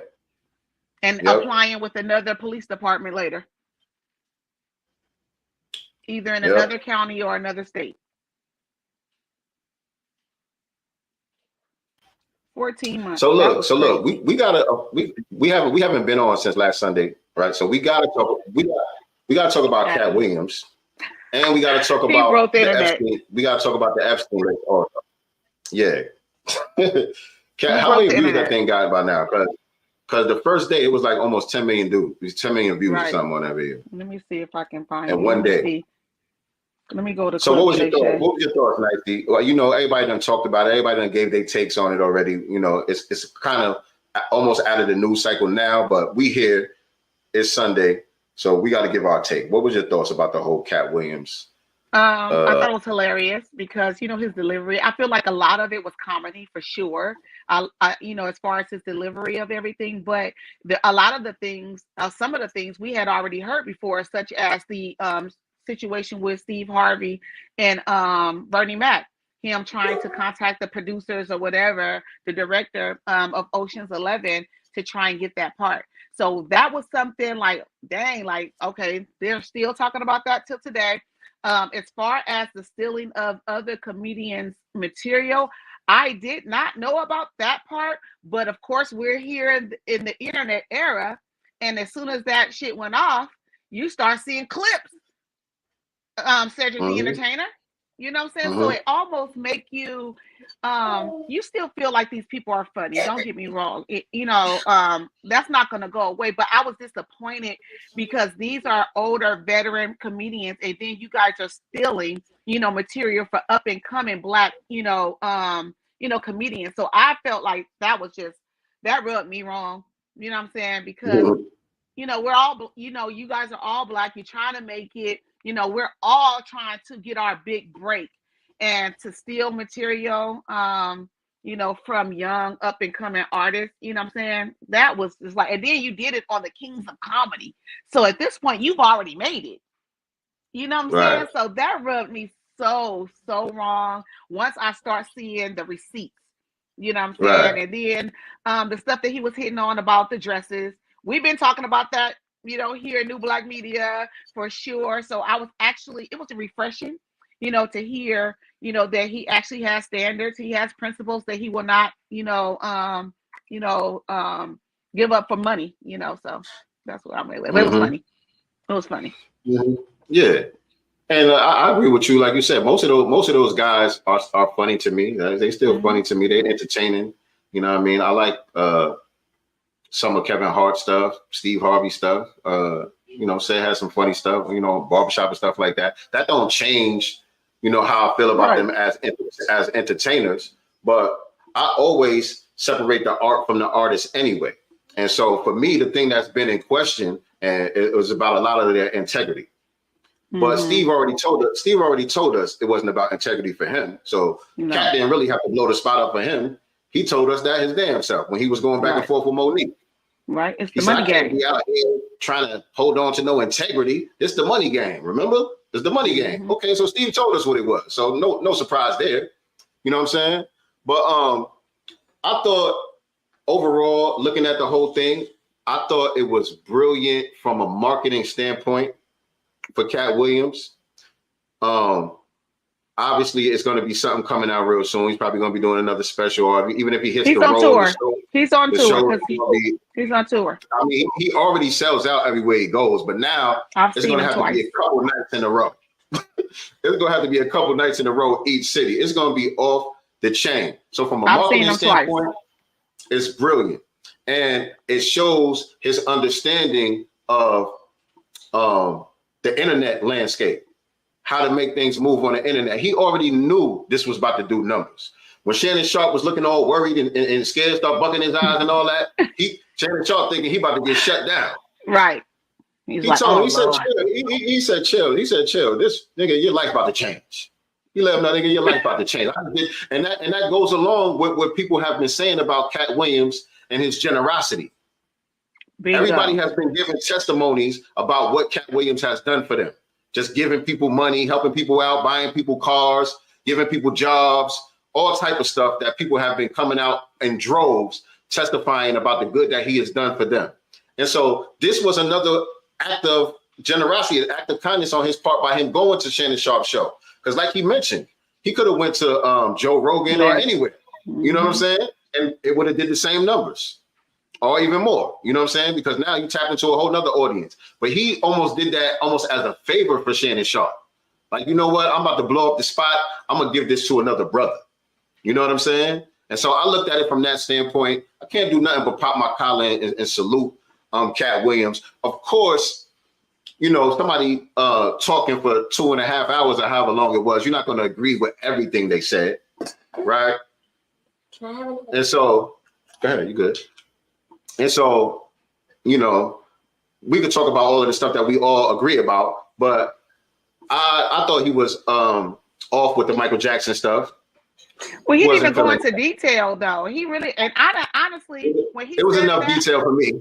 And applying with another police department later. Either in another county or another state. 14 months. So look, we haven't been on since last Sunday. right? So we gotta talk about Cat Williams, and we gotta talk about the Epstein. We gotta talk about the Epstein list also. Yeah. Cat, how many views that thing got by now? Because the first day it was like almost 10 million dudes. It was 10 million views or something on that video. Let me see if I can find it. And one day. Let me go to. So what was your thought? What was your thoughts, Nyctee? Well, you know, everybody done talked about it. Everybody done gave their takes on it already. You know, it's kind of almost out of the news cycle now, but we here. It's Sunday, so we got to give our take. What was your thoughts about the whole Cat Williams? I thought it was hilarious because, you know, his delivery. I feel like a lot of it was comedy for sure. You know, as far as his delivery of everything, but a lot of the things, some of the things we had already heard before, such as the situation with Steve Harvey and Bernie Mac, him trying to contact the producers or whatever, the director of Ocean's 11 to try and get that part. So that was something like, dang, like, okay, they're still talking about that till today. As far as the stealing of other comedians' material, I did not know about that part, but of course we're here in the internet era, and as soon as that shit went off, you start seeing clips. Cedric the Entertainer, you know what I'm saying? So it almost make you, you still feel like these people are funny. Don't get me wrong. You know, that's not going to go away. But I was disappointed because these are older veteran comedians, and then you guys are stealing, you know, material for up and coming Black, you know, comedians. So I felt like that rubbed me wrong. You know what I'm saying? Because, you know, we're all, you know, you guys are all Black. You're trying to make it. You know, we're all trying to get our big break, and to steal material, you know, from young up and coming artists, you know what I'm saying? That was just like, and then you did it on the Kings of Comedy. So at this point, you've already made it. You know what I'm saying? So that rubbed me so wrong once I start seeing the receipts, you know what I'm saying? And then the stuff that he was hitting on about the dresses, we've been talking about that, you know, here in New Black Media for sure. So it was refreshing, you know, to hear, you know, that he actually has standards. He has principles that he will not, give up for money, you know. So that's what I'm really. It was funny. It was funny. Yeah. And I agree with you. Like you said, most of those guys are funny to me. They still funny to me. They're entertaining. You know what I mean? I like some of Kevin Hart stuff, Steve Harvey stuff. You know, Sid has some funny stuff, you know, barbershop and stuff like that. That don't change, you know, how I feel about them as entertainers. But I always separate the art from the artist anyway. And so for me, the thing that's been in question, and it was about a lot of their integrity. But Steve already told us it wasn't about integrity for him. So Cat didn't really have to blow the spot up for him. He told us that his damn self when he was going back and forth with Monique. Right, it's the money game. Be out here trying to hold on to no integrity. It's the money game. Remember, it's the money game. Okay, so Steve told us what it was. So no surprise there. You know what I'm saying? But I thought overall, looking at the whole thing, I thought it was brilliant from a marketing standpoint for Cat Williams. Obviously, it's going to be something coming out real soon. He's probably going to be doing another special, or even if he hits the road. He's on tour. He's on tour. I mean, he already sells out everywhere he goes, but now it's going to have to be a couple nights in a row. It's going to have to be a couple nights in a row each city. It's going to be off the chain. So from a marketing standpoint, it's brilliant. And it shows his understanding of the internet landscape. How to make things move on the internet. He already knew this was about to do numbers. When Shannon Sharp was looking all worried and scared, start bucking his eyes and all that, Shannon Sharp thinking he about to get shut down. Right. He said, chill. He said, chill. This nigga, your life about to change. You let him know, nigga, your life about to change. And that goes along with what people have been saying about Cat Williams and his generosity. Everybody has been giving testimonies about what Cat Williams has done for them. Just giving people money, helping people out, buying people cars, giving people jobs, all type of stuff that people have been coming out in droves testifying about the good that he has done for them. And so this was another act of generosity, an act of kindness on his part by him going to Shannon Sharp's show. Because like he mentioned, he could have went to Joe Rogan or anywhere. You know what I'm saying? And it would have did the same numbers. or even more. You know what I'm saying? Because now you tap into a whole nother audience. But he almost did that almost as a favor for Shannon Sharp. Like, you know what? I'm about to blow up the spot. I'm gonna give this to another brother. You know what I'm saying? And so I looked at it from that standpoint. I can't do nothing but pop my collar and salute Cat Williams. Of course, you know, somebody talking for 2.5 hours or however long it was, you're not going to agree with everything they said, right? And so, go ahead, you good. And so, you know, we could talk about all of the stuff that we all agree about, but I thought he was off with the Michael Jackson stuff. Well, he didn't even go into detail though. He really, and I honestly, when he it was said enough that, detail for me.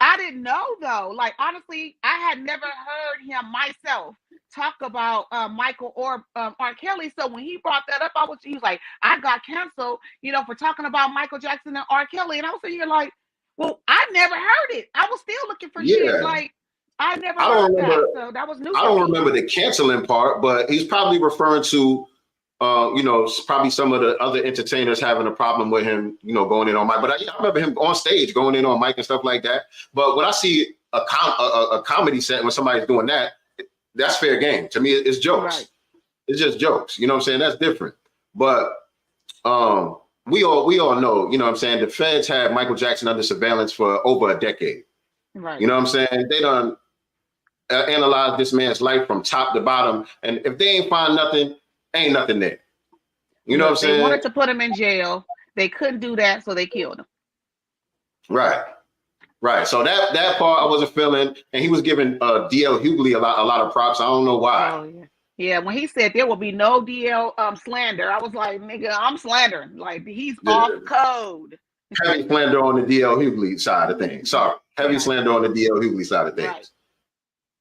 I didn't know though. Like honestly, I had never heard him myself talk about Michael or R. Kelly. So when he brought that up, he was like, I got canceled, you know, for talking about Michael Jackson and R. Kelly. And I was sitting here like, well, I never heard it. I was still looking for shit. Like I never heard that. So that was new. I don't remember the canceling part, but he's probably referring to you know, probably some of the other entertainers having a problem with him, you know, going in on Mike. But I remember him on stage going in on Mike and stuff like that. But when I see a comedy set when somebody's doing that, that's fair game. To me, it's jokes. Right. It's just jokes. You know what I'm saying? That's different. But we all know, you know what I'm saying, the feds had Michael Jackson under surveillance for over a decade. Right. You know what I'm saying? They done analyzed this man's life from top to bottom. And if they ain't find nothing, ain't nothing there. You know what I'm saying? They wanted to put him in jail. They couldn't do that, so they killed him. Right. Right. So that part I wasn't feeling, and he was giving DL Hughley a lot of props. I don't know why. Oh, yeah. Yeah, when he said there will be no DL slander, I was like, nigga, I'm slandering. Like he's off code. Heavy slander on the DL Hughley side of things. Sorry. Heavy slander on the DL Hughley side of things. Right.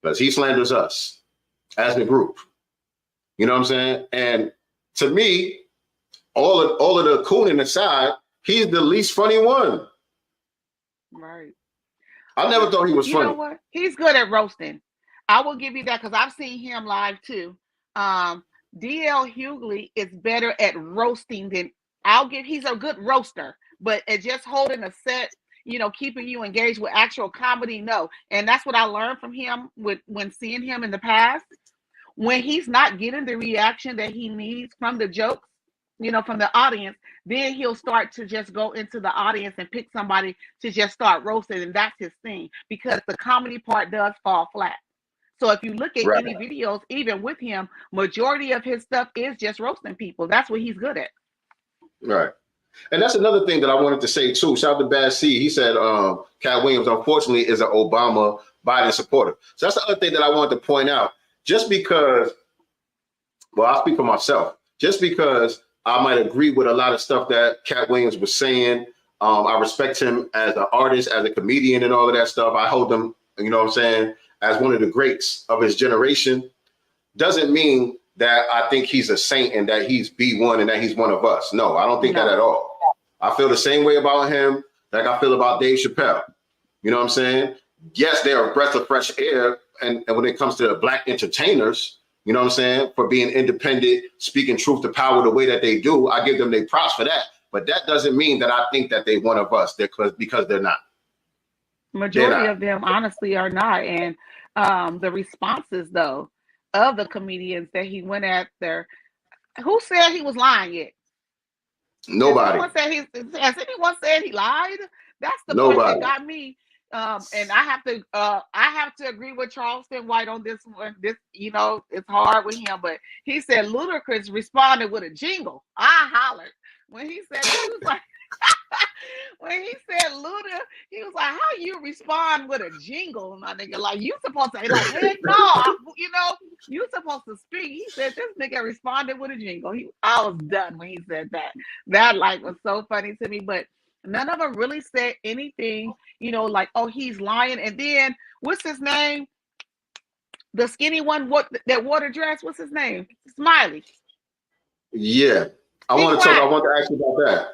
Because he slanders us as a group. You know what I'm saying? And to me, all of the cooning aside, he's the least funny one. Right. I never thought he was funny. You know what? He's good at roasting. I will give you that because I've seen him live too. DL Hughley is better at roasting than he's a good roaster, but at just holding a set, you know, keeping you engaged with actual comedy, no. And that's what I learned from him when seeing him in the past. When he's not getting the reaction that he needs from the jokes, you know, from the audience, then he'll start to just go into the audience and pick somebody to just start roasting. And that's his thing, because the comedy part does fall flat. So if you look at any videos, even with him, majority of his stuff is just roasting people. That's what he's good at. Right. And that's another thing that I wanted to say too. Shout out to Bad C. He said Cat Williams, unfortunately, is an Obama Biden supporter. So that's the other thing that I wanted to point out. Just because, well, I'll speak for myself. Just because I might agree with a lot of stuff that Cat Williams was saying, I respect him as an artist, as a comedian and all of that stuff. I hold him, you know what I'm saying, as one of the greats of his generation. Doesn't mean that I think he's a saint and that he's B1 and that he's one of us. No, I don't think that at all. I feel the same way about him like I feel about Dave Chappelle. You know what I'm saying? Yes, they're a breath of fresh air. And when it comes to Black entertainers, you know what I'm saying, for being independent, speaking truth to power the way that they do, I give them their props for that. But that doesn't mean that I think that they're one of us because they're not. Majority of them, honestly, are not. And the responses, though, of the comedians that he went after, who said he was lying yet? Nobody. Has anyone said he lied? That's the part that got me. And I have to agree with Charleston White on this one. This, you know, it's hard with him, but he said Ludacris responded with a jingle. I hollered when he said he was like when he said Luda, he was like, how you respond with a jingle, my nigga? Like you supposed to like, heck no, you know, you supposed to speak. He said this nigga responded with a jingle. I was done when he said that. That like was so funny to me, but none of them really said anything, you know, like, oh, he's lying. And then what's his name? The skinny one, that water dress, what's his name? Smiley. Yeah. I want to ask you about that.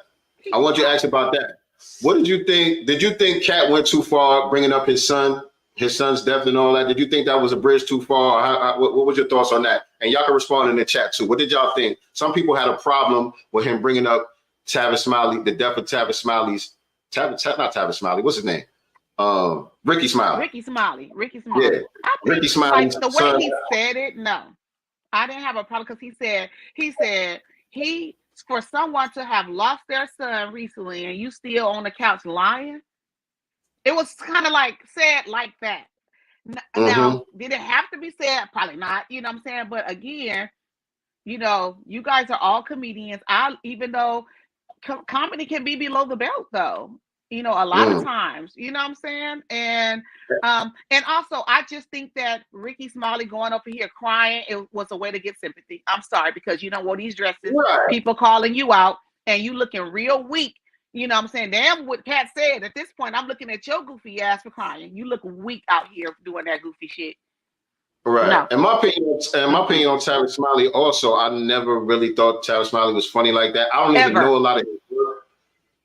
I want you to ask about that. What did you think? Did you think Cat went too far bringing up his son's death and all that? Did you think that was a bridge too far? What was your thoughts on that? And y'all can respond in the chat too. What did y'all think? Some people had a problem with him bringing up Tavis Smiley, the death of Tavis Smiley's not Tavis Smiley. What's his name? Ricky Smiley. Ricky Smiley. Yeah, Ricky Smiley. Like, the way he said it, no, I didn't have a problem because he said for someone to have lost their son recently and you still on the couch lying. It was kind of like said like that. Now, did it have to be said? Probably not. You know what I'm saying? But again, you know, you guys are all comedians. Even though comedy can be below the belt, though. You know, a lot of times, you know what I'm saying? And also I just think that Ricky Smiley going over here crying, it was a way to get sympathy. I'm sorry, because you don't wear these dresses, people calling you out, and you looking real weak. You know what I'm saying? Damn what Kat said. At this point, I'm looking at your goofy ass for crying. You look weak out here doing that goofy shit. Right. No. And my opinion on Tavis Smiley also, I never really thought Tavis Smiley was funny like that. I don't even know a lot of his work.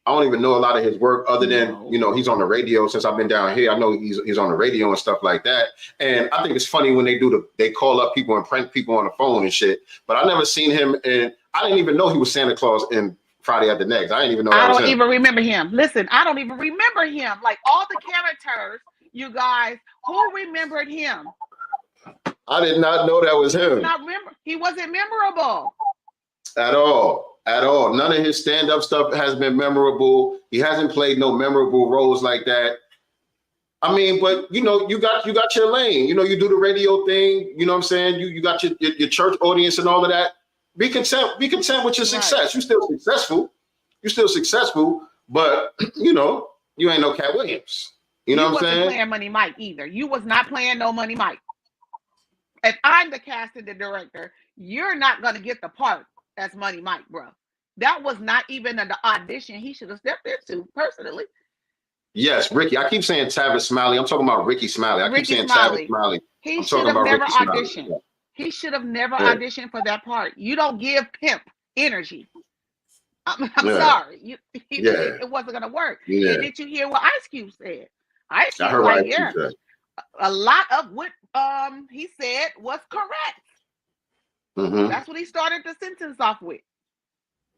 I don't even know a lot of his work other than, you know, he's on the radio. Since I've been down here, I know he's on the radio and stuff like that. And I think it's funny when they call up people and prank people on the phone and shit. But I never seen him, and I didn't even know he was Santa Claus in Friday After Next. I didn't even know. I don't even remember him. Listen, I don't even remember him. Like all the characters, you guys, who remembered him? I did not know that was him. He wasn't memorable at all. At all. None of his stand-up stuff has been memorable. He hasn't played no memorable roles like that. I mean, but you know, you got your lane. You know, you do the radio thing. You know what I'm saying? You got your church audience and all of that. Be content with your success. You're still successful. But you know, you ain't no Cat Williams. You know what I'm saying? You wasn't playing Money Mike either. You was not playing no Money Mike. If I'm the casting director, you're not gonna get the part as Money Mike, bro. That was not even the audition he should have stepped into, personally. Yes, Ricky. I keep saying Tavis Smiley. I'm talking about Ricky Smiley. I keep saying Tavis Smiley. He should have never auditioned. He should have never auditioned for that part. You don't give pimp energy. I'm sorry. It wasn't gonna work. Yeah. And did you hear what Ice Cube said? Ice Cube was like, yeah, a lot of what he said was correct. That's what he started the sentence off with.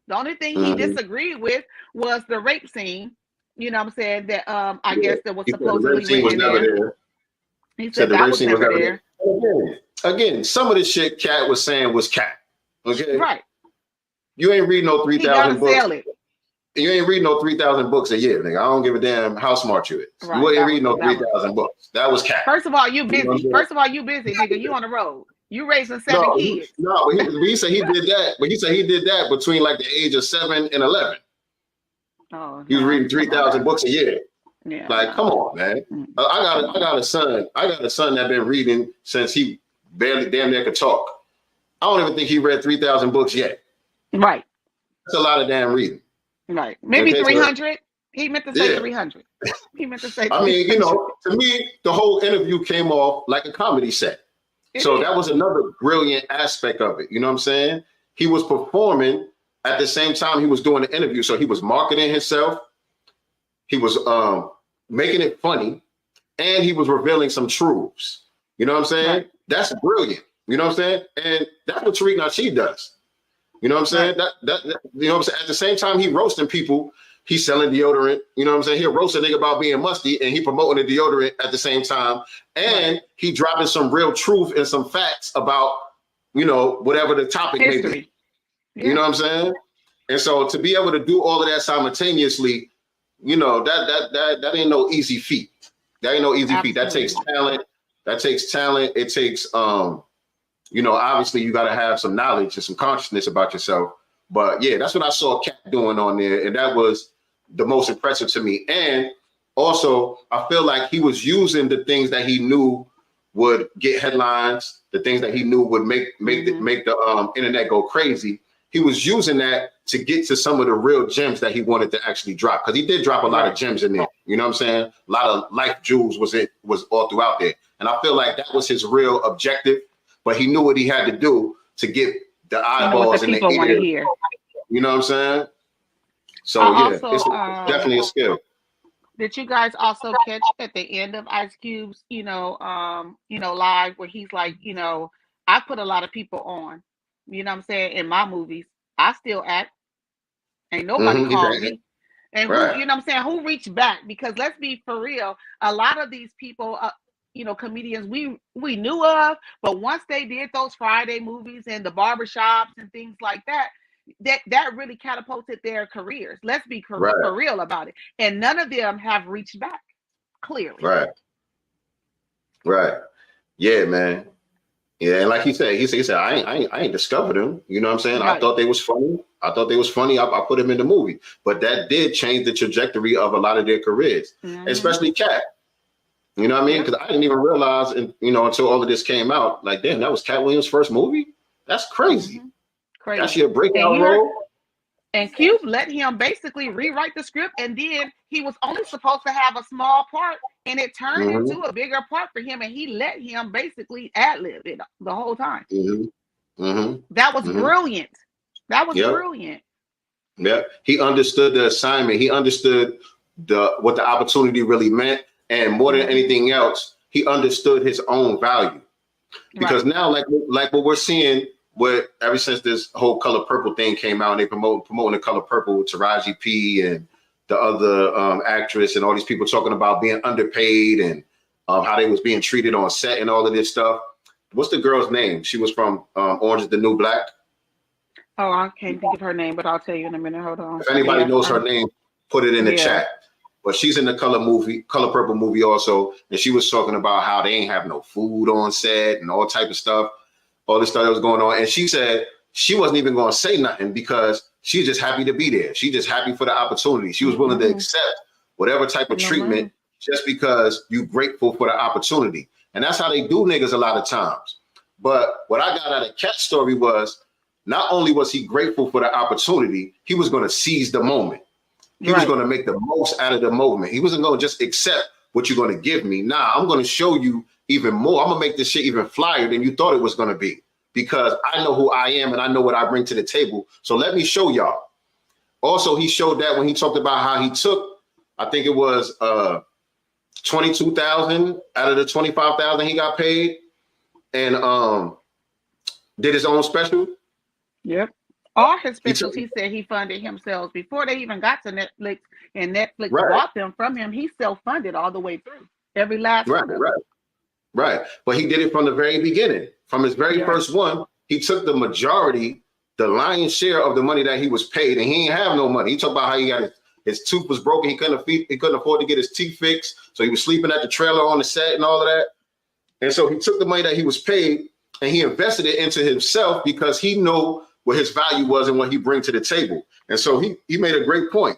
The only thing he disagreed with was the rape scene. You know what I'm saying? That I guess that was supposedly written there. He said that was never there. Again, some of the shit Cat was saying was Cat. Okay. Right. You ain't reading no 3,000 books. You ain't reading no 3,000 books a year, nigga. I don't give a damn how smart you is. Right. You ain't reading no 3,000 books. That was Cat. First of all, you busy. Nigga. You on the road. You raising 7 kids. He said he did that. But he said he did that between like the age of 7 and 11. Oh, he was reading 3,000 books a year. Yeah. Like, come on, man. I got a son. I got a son that been reading since he damn near could talk. I don't even think he read 3,000 books yet. Right. That's a lot of damn reading. Right. Maybe 300. He meant to say 300. He meant to say 300. I mean, you know, to me, the whole interview came off like a comedy set. So that was another brilliant aspect of it. You know what I'm saying? He was performing at the same time he was doing the interview. So he was marketing himself. He was making it funny. And he was revealing some truths. You know what I'm saying? Right. That's brilliant. You know what I'm saying? And that's what Tariq Nasheed does. You know what I'm saying? Right. That you know what I'm saying? At the same time he roasting people, he's selling deodorant. You know what I'm saying? He'll roast a nigga about being musty and he promoting the deodorant at the same time. And he dropping some real truth and some facts about, you know, whatever the topic may be. Yeah. You know what I'm saying? And so to be able to do all of that simultaneously, you know, that ain't no easy feat. That ain't no easy feat. That takes talent. That takes talent. It takes you know, obviously you got to have some knowledge and some consciousness about yourself. But yeah, that's what I saw Cat doing on there. And that was the most impressive to me. And also, I feel like he was using the things that he knew would get headlines, the things that he knew would make the internet go crazy. He was using that to get to some of the real gems that he wanted to actually drop. Because he did drop a lot of gems in there. You know what I'm saying? A lot of life jewels was all throughout there. And I feel like that was his real objective. But he knew what he had to do to get the eyeballs and the ears. You know what I'm saying? So it's definitely a skill. Did you guys also catch at the end of Ice Cube's, live where he's like, I put a lot of people on, you know what I'm saying, in my movies. I still act. Ain't nobody called me. And who, you know what I'm saying, who reached back? Because let's be for real, a lot of these people, you know, comedians we knew of, but once they did those Friday movies and the barbershops and things like that, that really catapulted their careers. Let's be for real about it. And none of them have reached back, clearly. Right. Yeah, man. Yeah, and like he said, I ain't discovered them. You know what I'm saying? I thought they was funny. I put them in the movie, but that did change the trajectory of a lot of their careers, especially Cat. You know what I mean? Because I didn't even realize, until all of this came out, like, damn, that was Cat Williams' first movie. That's crazy. Crazy. That's your breakout role. And Cube let him basically rewrite the script, and then he was only supposed to have a small part, and it turned into a bigger part for him, and he let him basically ad-lib it the whole time. That was brilliant. That was brilliant. Yeah, he understood the assignment. He understood what the opportunity really meant, and more than anything else, he understood his own value. Because now, like what we're seeing. Ever since this whole Color Purple thing came out, and they promoting the Color Purple with Taraji P and the other actress and all these people talking about being underpaid and how they was being treated on set and all of this stuff. What's the girl's name? She was from Orange is the New Black. Oh, I can't think of her name, but I'll tell you in a minute. Hold on. If anybody knows her name, put it in the chat. But she's in the Color Purple movie also, and she was talking about how they ain't have no food on set and all type of stuff. All this stuff that was going on. And she said she wasn't even going to say nothing because she's just happy to be there. She's just happy for the opportunity. She was willing to accept whatever type of treatment just because you're grateful for the opportunity. And that's how they do niggas a lot of times. But what I got out of Cat's story was not only was he grateful for the opportunity, he was going to seize the moment. He was going to make the most out of the moment. He wasn't going to just accept what you're going to give me. Nah, I'm going to show you even more. I'm gonna make this shit even flyer than you thought it was gonna be, because I know who I am and I know what I bring to the table. So let me show y'all. Also, he showed that when he talked about how he took, I think it was $22,000 out of the $25,000 he got paid, and did his own special. Yep. All his specials, he said he funded himself before they even got to Netflix, and Netflix bought them from him. He self-funded all the way through, every last one of them. Right. But he did it from the very beginning. From his very first one, he took the majority, the lion's share of the money that he was paid, and he didn't have no money. He talked about how he got his tooth was broken. He couldn't afford to get his teeth fixed. So he was sleeping at the trailer on the set and all of that. And so he took the money that he was paid and he invested it into himself because he knew what his value was and what he bring to the table. And so he made a great point.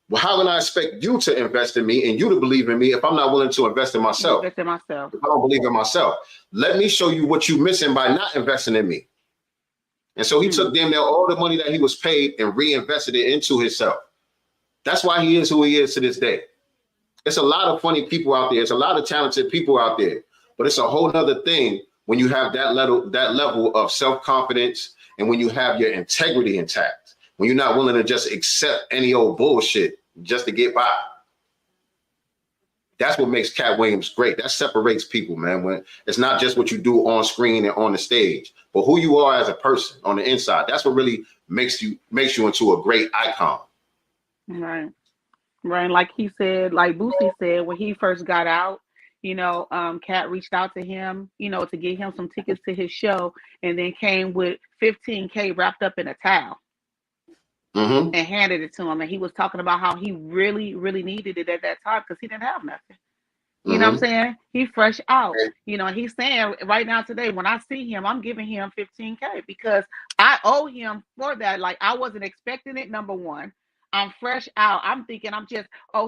Well, how can I expect you to invest in me and you to believe in me if I'm not willing to invest in myself? If I don't believe in myself, let me show you what you're missing by not investing in me. And so he took damn near all the money that he was paid and reinvested it into himself. That's why he is who he is to this day. It's a lot of funny people out there. It's a lot of talented people out there, but it's a whole nother thing when you have that level of self-confidence and when you have your integrity intact, when you're not willing to just accept any old bullshit just to get by. That's what makes Cat Williams great. That separates people, man. When it's not just what you do on screen and on the stage, but who you are as a person on the inside. That's what really makes you into a great icon. Right. Like he said, like Boosie said, when he first got out, Cat reached out to him, to get him some tickets to his show, and then came with $15K wrapped up in a towel. And handed it to him, and he was talking about how he really, really needed it at that time because he didn't have nothing. You know what I'm saying? He fresh out. He's saying right now today, when I see him, I'm giving him $15K because I owe him for that. Like, I wasn't expecting it. Number one, I'm fresh out. I'm thinking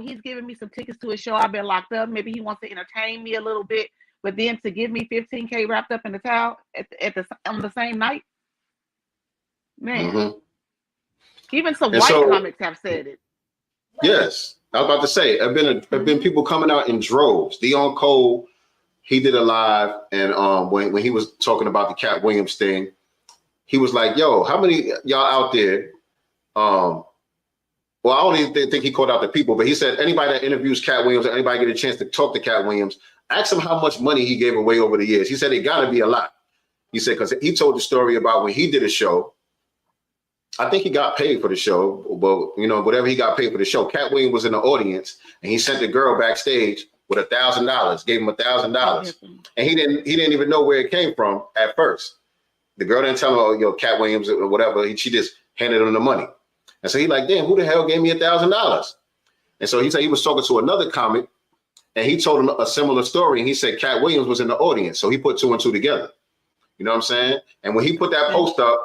he's giving me some tickets to his show. I've been locked up. Maybe he wants to entertain me a little bit, but then to give me $15K wrapped up in the towel on the same night, man. Even some white comics have said it. Yes, I was about to say, have been people coming out in droves. Dion Cole, he did a live, and when he was talking about the Cat Williams thing, he was like, "Yo, how many y'all out there?" Well, I don't even think he called out the people, but he said anybody that interviews Cat Williams, or anybody get a chance to talk to Cat Williams, ask him how much money he gave away over the years. He said it got to be a lot. He said because he told the story about when he did a show. I think he got paid for the show, but you know, whatever he got paid for the show, Cat Williams was in the audience, and he sent the girl backstage with $1,000, gave him $1,000, and he didn't even know where it came from at first. The girl didn't tell him, oh, yo, Cat Williams or whatever. She just handed him the money, and so he like, damn, who the hell gave me $1,000? And so he said he was talking to another comic, and he told him a similar story, and he said Cat Williams was in the audience, so he put 2 and 2 together. You know what I'm saying? And when he put that post up,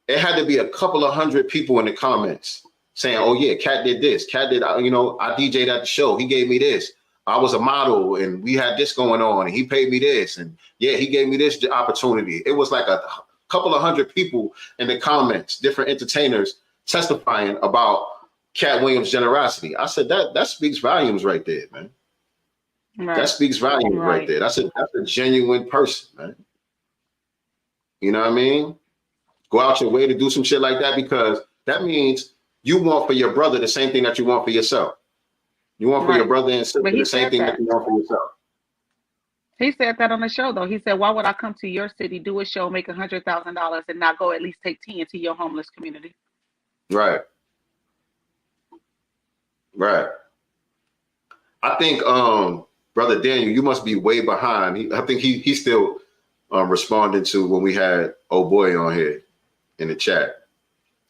it had to be a couple of hundred people in the comments saying, oh yeah, Cat did this. Cat did, you know, I DJ'd at the show. He gave me this. I was a model and we had this going on and he paid me this. And yeah, he gave me this opportunity. It was like a couple of hundred people in the comments, different entertainers testifying about Cat Williams' generosity. I said, that speaks volumes right there, man. Right. That speaks volumes right there. That's a genuine person, man. You know what I mean? Go out your way to do some shit like that, because that means you want for your brother the same thing that you want for yourself. You want for your brother and sister the same thing that you want for yourself. He said that on the show, though. He said, why would I come to your city, do a show, make $100,000 and not go at least take 10 to your homeless community? Right. Right. I think, Brother Daniel, you must be way behind. I think he's still responding to when we had old boy on here in the chat.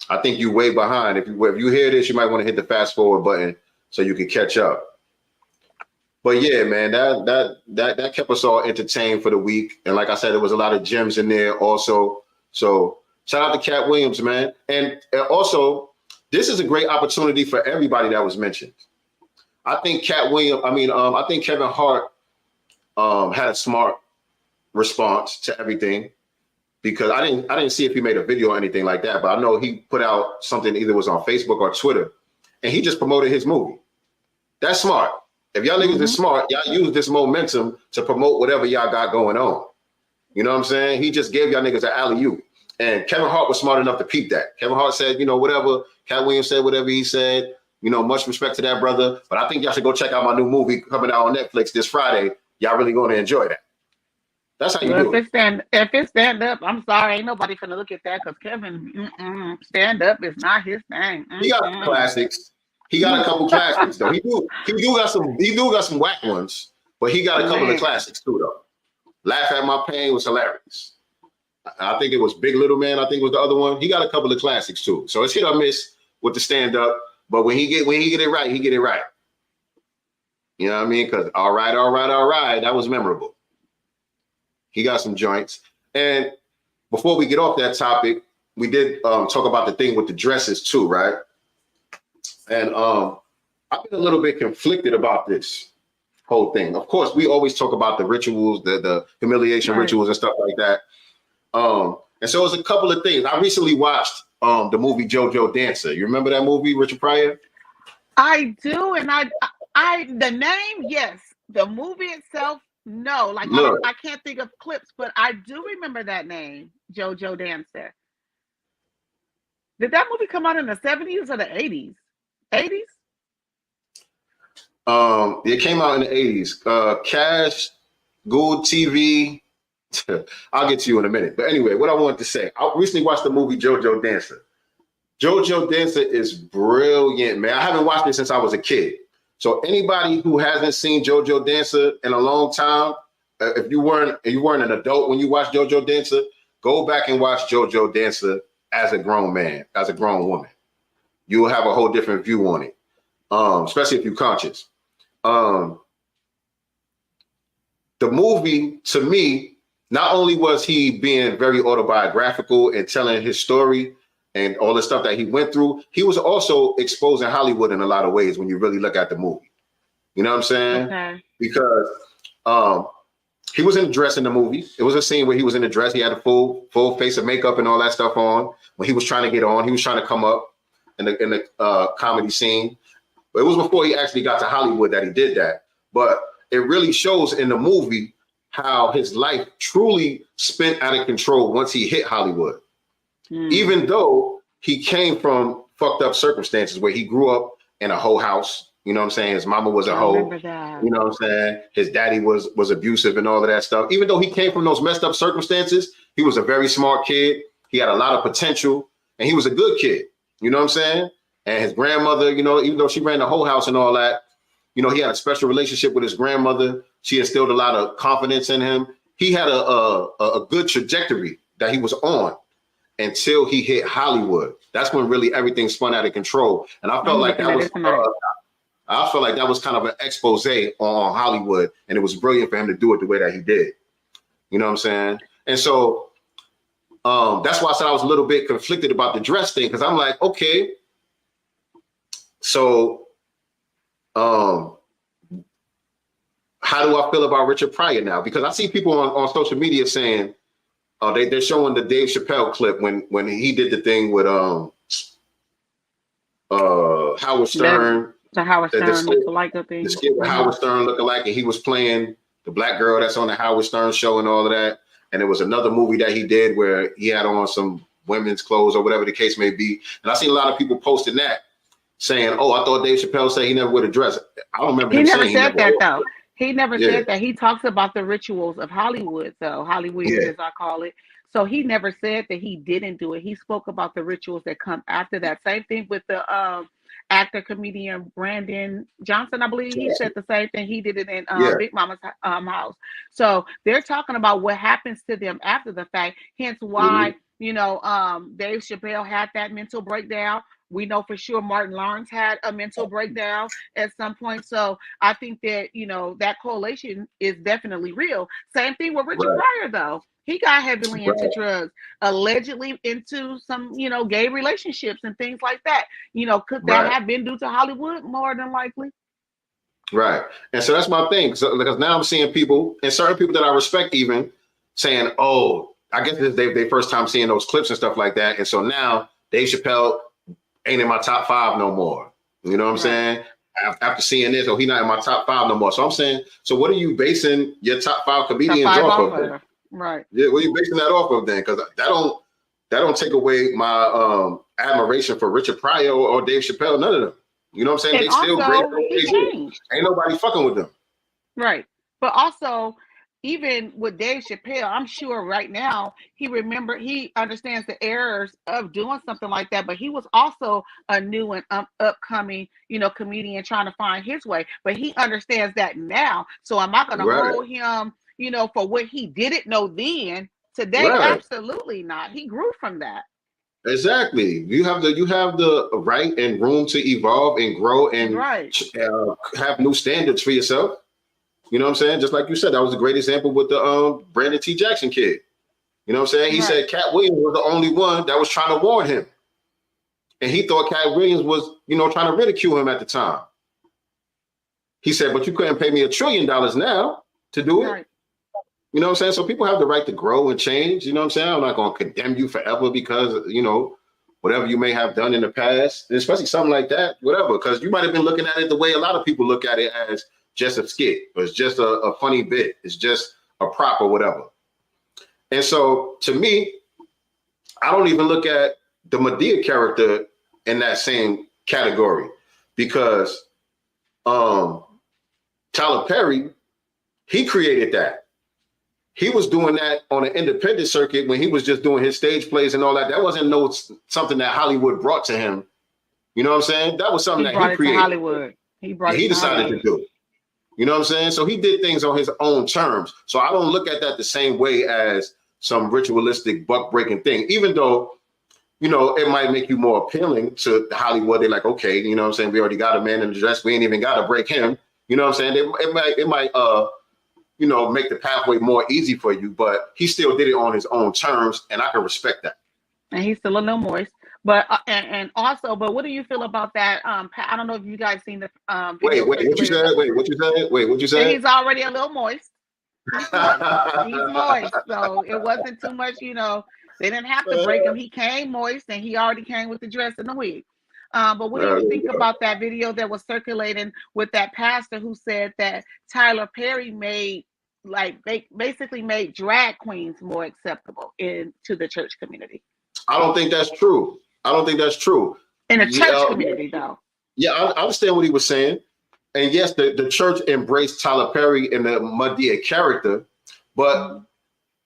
I think you way behind. If you hear this, you might want to hit the fast forward button so you can catch up. But yeah, man, that kept us all entertained for the week. And like I said, there was a lot of gems in there also. So shout out to Cat Williams, man. And also, this is a great opportunity for everybody that was mentioned. I think I think Kevin Hart had a smart response to everything, because I didn't see if he made a video or anything like that, but I know he put out something, either was on Facebook or Twitter, and he just promoted his movie. That's smart. If y'all niggas is smart, y'all use this momentum to promote whatever y'all got going on. You know what I'm saying? He just gave y'all niggas an alley-oop. And Kevin Hart was smart enough to peep that. Kevin Hart said, you know, whatever. Cat Williams said whatever he said. You know, much respect to that brother. But I think y'all should go check out my new movie coming out on Netflix this Friday. Y'all really going to enjoy that. That's how you do it. If it's stand up, I'm sorry, ain't nobody finna look at that, because Kevin, stand up is not his thing. He got some classics. He got a couple classics though. He do got some whack ones, but he got a couple of classics too though. Laugh at My Pain was hilarious. I think it was Big Little Man. I think was the other one. He got a couple of classics too. So it's hit or miss with the stand up, but when he get it right, he get it right. You know what I mean? Because all right, that was memorable. He got some joints. And before we get off that topic, we did talk about the thing with the dresses too, right? And I've been a little bit conflicted about this whole thing. Of course, we always talk about the rituals, the humiliation rituals and stuff like that. And so it's a couple of things. I recently watched the movie JoJo Dancer. You remember that movie, Richard Pryor? I do, and I the name, yes. The movie itself, no. Like I can't think of clips, but I do remember that name, JoJo Dancer. Did that movie come out in the 70s or the 80s? 80s? It came out in the 80s. Cash, Good TV. I'll get to you in a minute. But anyway, what I wanted to say, I recently watched the movie JoJo Dancer. JoJo Dancer is brilliant, man. I haven't watched it since I was a kid. So anybody who hasn't seen JoJo Dancer in a long time, if you weren't an adult when you watched JoJo Dancer, go back and watch JoJo Dancer as a grown man, as a grown woman. You will have a whole different view on it, especially if you're conscious. The movie, to me, not only was he being very autobiographical and telling his story and all the stuff that he went through, he was also exposing Hollywood in a lot of ways when you really look at the movie. You know what I'm saying? Okay. Because he was in a dress in the movie. It was a scene where he was in a dress. He had a full face of makeup and all that stuff on. When he was trying to get on, he was trying to come up in the comedy scene. But it was before he actually got to Hollywood that he did that. But it really shows in the movie how his life truly spent out of control once he hit Hollywood. Even though he came from fucked up circumstances where he grew up in a hoe house. You know what I'm saying? His mama was a hoe. You know what I'm saying? His daddy was abusive and all of that stuff. Even though he came from those messed up circumstances, he was a very smart kid. He had a lot of potential. and he was a good kid. You know what I'm saying? And his grandmother, you know, even though she ran the whole house and all that, you know, he had a special relationship with his grandmother. She instilled a lot of confidence in him. He had a good trajectory that he was on until he hit Hollywood. That's when really everything spun out of control. And I felt like that was I felt like that was kind of an expose on Hollywood, and it was brilliant for him to do it the way that he did. You know what I'm saying? And so that's why I said I was a little bit conflicted about the dress thing, because I'm like, okay, so how do I feel about Richard Pryor now? Because I see people on social media saying they're showing the Dave Chappelle clip when he did the thing with Howard Stern. The Howard Stern look-alike thing. The skit with Howard Stern look-alike, and he was playing the black girl that's on the Howard Stern show and all of that. And there was another movie that he did where he had on some women's clothes or whatever the case may be. And I seen a lot of people posting that, saying, "Oh, I thought Dave Chappelle said he never would dress." I don't remember. He never said that though. He never said that. He talks about the rituals of Hollywood, though Hollywood, as I call it. So he never said that he didn't do it. He spoke about the rituals that come after that. Same thing with the actor comedian Brandon Johnson, I believe. He said the same thing. He did it in Big Mama's house. So they're talking about what happens to them after the fact. Hence why you know Dave Chappelle had that mental breakdown. We know for sure Martin Lawrence had a mental breakdown at some point. So I think that, you know, that correlation is definitely real. Same thing with Richard Pryor, though. He got heavily into drugs, allegedly into some, you know, gay relationships and things like that. You know, could that have been due to Hollywood? More than likely. Right. And so that's my thing. So, because now I'm seeing people, and certain people that I respect even, saying, oh, I guess this is their first time seeing those clips and stuff like that. And so now Dave Chappelle ain't in my top 5 no more. You know what I'm saying? After seeing this, he's not in my top 5 no more. So I'm saying, so what are you basing your top 5 comedians off of? Right. Yeah, what are you basing that off of then? Because that don't take away my admiration for Richard Pryor or Dave Chappelle. None of them. You know what I'm saying? And they still also, great. Ain't nobody fucking with them. Right. But also, even with Dave Chappelle, I'm sure right now he understands the errors of doing something like that. But he was also a new and upcoming, you know, comedian trying to find his way. But he understands that now. So am I going to hold him, you know, for what he didn't know then? Today, absolutely not. He grew from that. Exactly. You have the right and room to evolve and grow and have new standards for yourself. You know what I'm saying? Just like you said, that was a great example with the Brandon T. Jackson kid. You know what I'm saying? He said Cat Williams was the only one that was trying to warn him. And he thought Cat Williams was, you know, trying to ridicule him at the time. He said, but you couldn't pay me $1 trillion now to do it. Right. You know what I'm saying? So people have the right to grow and change. You know what I'm saying? I'm not going to condemn you forever because, you know, whatever you may have done in the past, especially something like that, whatever, because you might have been looking at it the way a lot of people look at it as just a skit, or it's just a funny bit, it's just a prop or whatever. And so to me, I don't even look at the Madea character in that same category, because Tyler Perry, he created that. He was doing that on an independent circuit when he was just doing his stage plays and all that. That wasn't something that Hollywood brought to him. You know what I'm saying? That was something that he created. To Hollywood. He decided to do. You know what I'm saying? So he did things on his own terms. So I don't look at that the same way as some ritualistic buck breaking thing, even though, you know, it might make you more appealing to Hollywood. They're like, okay, you know what I'm saying? We already got a man in the dress. We ain't even got to break him. You know what I'm saying? It might you know, make the pathway more easy for you, but he still did it on his own terms, and I can respect that. And he's still a little moist. But and also, but what do you feel about that? I don't know if you guys seen the video. Wait, what you said? What you said? He's already a little moist. He's moist. So it wasn't too much, you know, they didn't have to break him. He came moist, and he already came with the dress and the wig. But what do you think about that video that was circulating with that pastor who said that Tyler Perry basically made drag queens more acceptable into the church community? I don't think that's true. In the church community, though. Yeah, I understand what he was saying. And yes, the church embraced Tyler Perry and the Madea character, but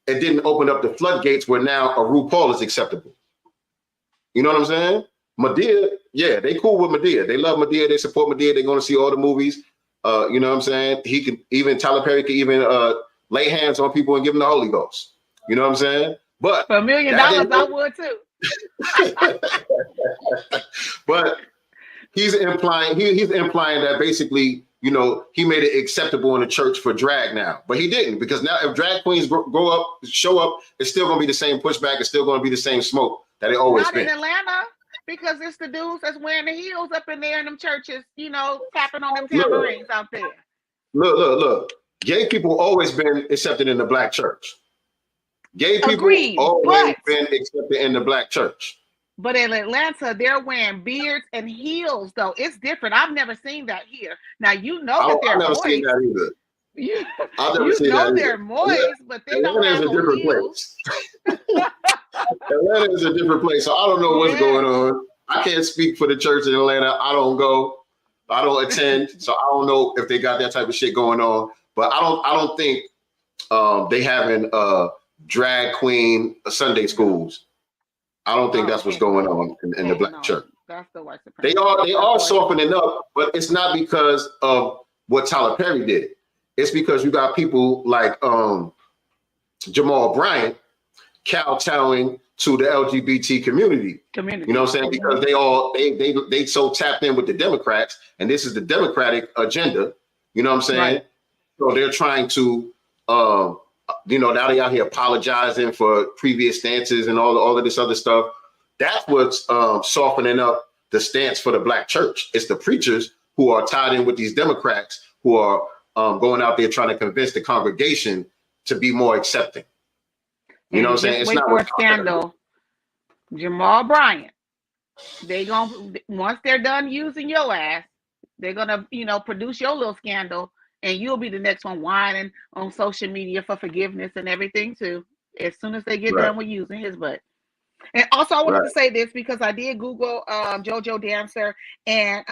it didn't open up the floodgates where now a RuPaul is acceptable. You know what I'm saying? Madea, yeah, they cool with Madea. They love Madea. They support Madea. They're going to see all the movies. You know what I'm saying? He can even, Tyler Perry can even lay hands on people and give them the Holy Ghost. You know what I'm saying? But for $1 million, I would too. But he's implying that basically, you know, he made it acceptable in the church for drag now, but he didn't, because now if drag queens show up, it's still going to be the same pushback. It's still going to be the same smoke that it always been. Not in Atlanta, because it's the dudes that's wearing the heels up in there in them churches, you know, tapping on them tambourines out there. Look. Gay people always been accepted in the black church. Gay people always been accepted in the black church. But in Atlanta, they're wearing beards and heels, though. It's different. I've never seen that here. Now, you know that they're moist. I've never seen that either. I've never seen that they're moist, but they don't have no heels. Atlanta is a different place, so I don't know what's going on. I can't speak for the church in Atlanta. I don't go. I don't attend, so I don't know if they got that type of shit going on. But I don't think they having drag queen Sunday schools. I don't think that's what's going on in the black church. That's the white supremacy. They are softening up, but it's not because of what Tyler Perry did. It's because you got people like Jamal Bryant kowtowing to the LGBT community. You know what I'm saying? Because they so tapped in with the Democrats, and this is the Democratic agenda. You know what I'm saying? Right. So they're trying to you know, now they out here apologizing for previous stances and all of this other stuff. That's what's softening up the stance for the black church. It's the preachers who are tied in with these Democrats who are going out there trying to convince the congregation to be more accepting. You know what I'm saying? It's not for a scandal. Jamal Bryant, once they're done using your ass, they're gonna, you know, produce your little scandal. And you'll be the next one whining on social media for forgiveness and everything too, as soon as they get done with using his butt. And also, I wanted to say this because I did Google JoJo Dancer, and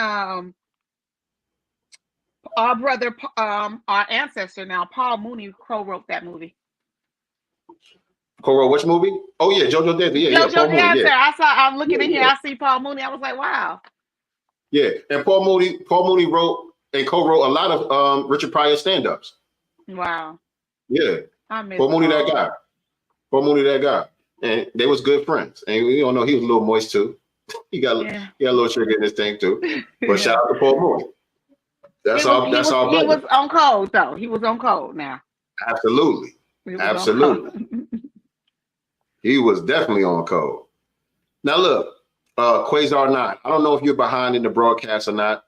our brother, our ancestor now, Paul Mooney, co-wrote that movie. Co-wrote which movie? Oh yeah, JoJo Dancer. Yeah, JoJo Dancer. I'm looking in here. I see Paul Mooney. I was like, wow. Yeah, and Paul Mooney wrote and co-wrote a lot of Richard Pryor stand-ups. Wow. Yeah. Paul Mooney, that guy. Paul Mooney, that guy. And they was good friends. And we all know he was a little moist too. he got a little sugar in his thing too. But shout out to Paul Mooney. That's all. He was on code though. He was on code now. Absolutely. He was definitely on code. Now look, Quasar 9. I don't know if you're behind in the broadcast or not.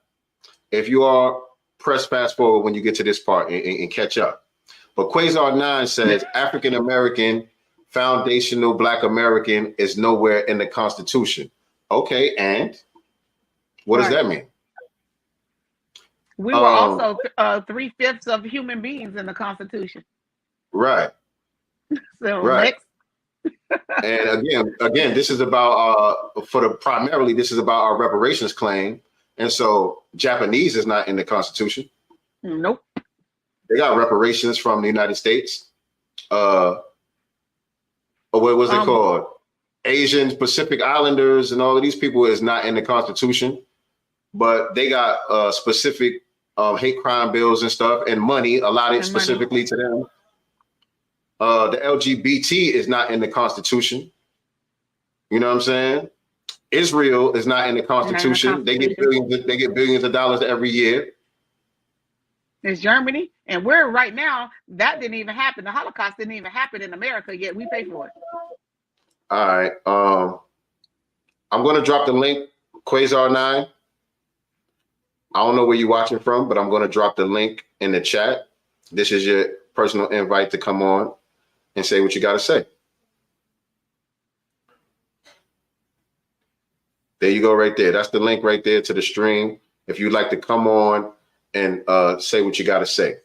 If you are, press fast forward when you get to this part and catch up. But Quasar 9 says African American, foundational Black American is nowhere in the Constitution. Okay, and what does that mean? We were also 3/5 of human beings in the Constitution. Right. So next. And again, this is about primarily this is about our reparations claim. And so Japanese is not in the Constitution. Nope. They got reparations from the United States. What was it called? Asians, Pacific Islanders, and all of these people is not in the Constitution. But they got specific hate crime bills and stuff and money allotted specifically to them. The LGBT is not in the Constitution. You know what I'm saying? Israel is not in the Constitution. They get billions of dollars every year. It's Germany, and we're right now. That didn't even happen. The Holocaust didn't even happen in America yet. We pay for it. All right. I'm going to drop the link, Quasar 9. I don't know where you're watching from, but I'm going to drop the link in the chat. This is your personal invite to come on and say what you got to say. There you go right there. That's the link right there to the stream. If you'd like to come on and say what you got to say.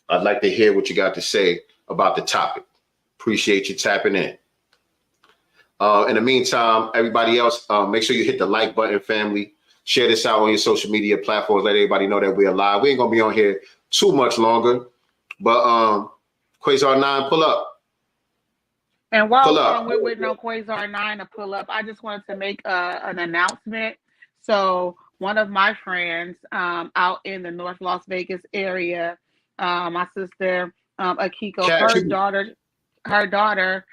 I'd like to hear what you got to say about the topic. Appreciate you tapping in. In the meantime, everybody else, make sure you hit the like button, family. Share this out on your social media platforms. Let everybody know that we're live. We ain't going to be on here too much longer. But Quasar 9, pull up. And while Pull up. we're waiting on Quasar 9 to pull up, I just wanted to make an announcement. So one of my friends out in the North Las Vegas area, my sister Akiko, her daughter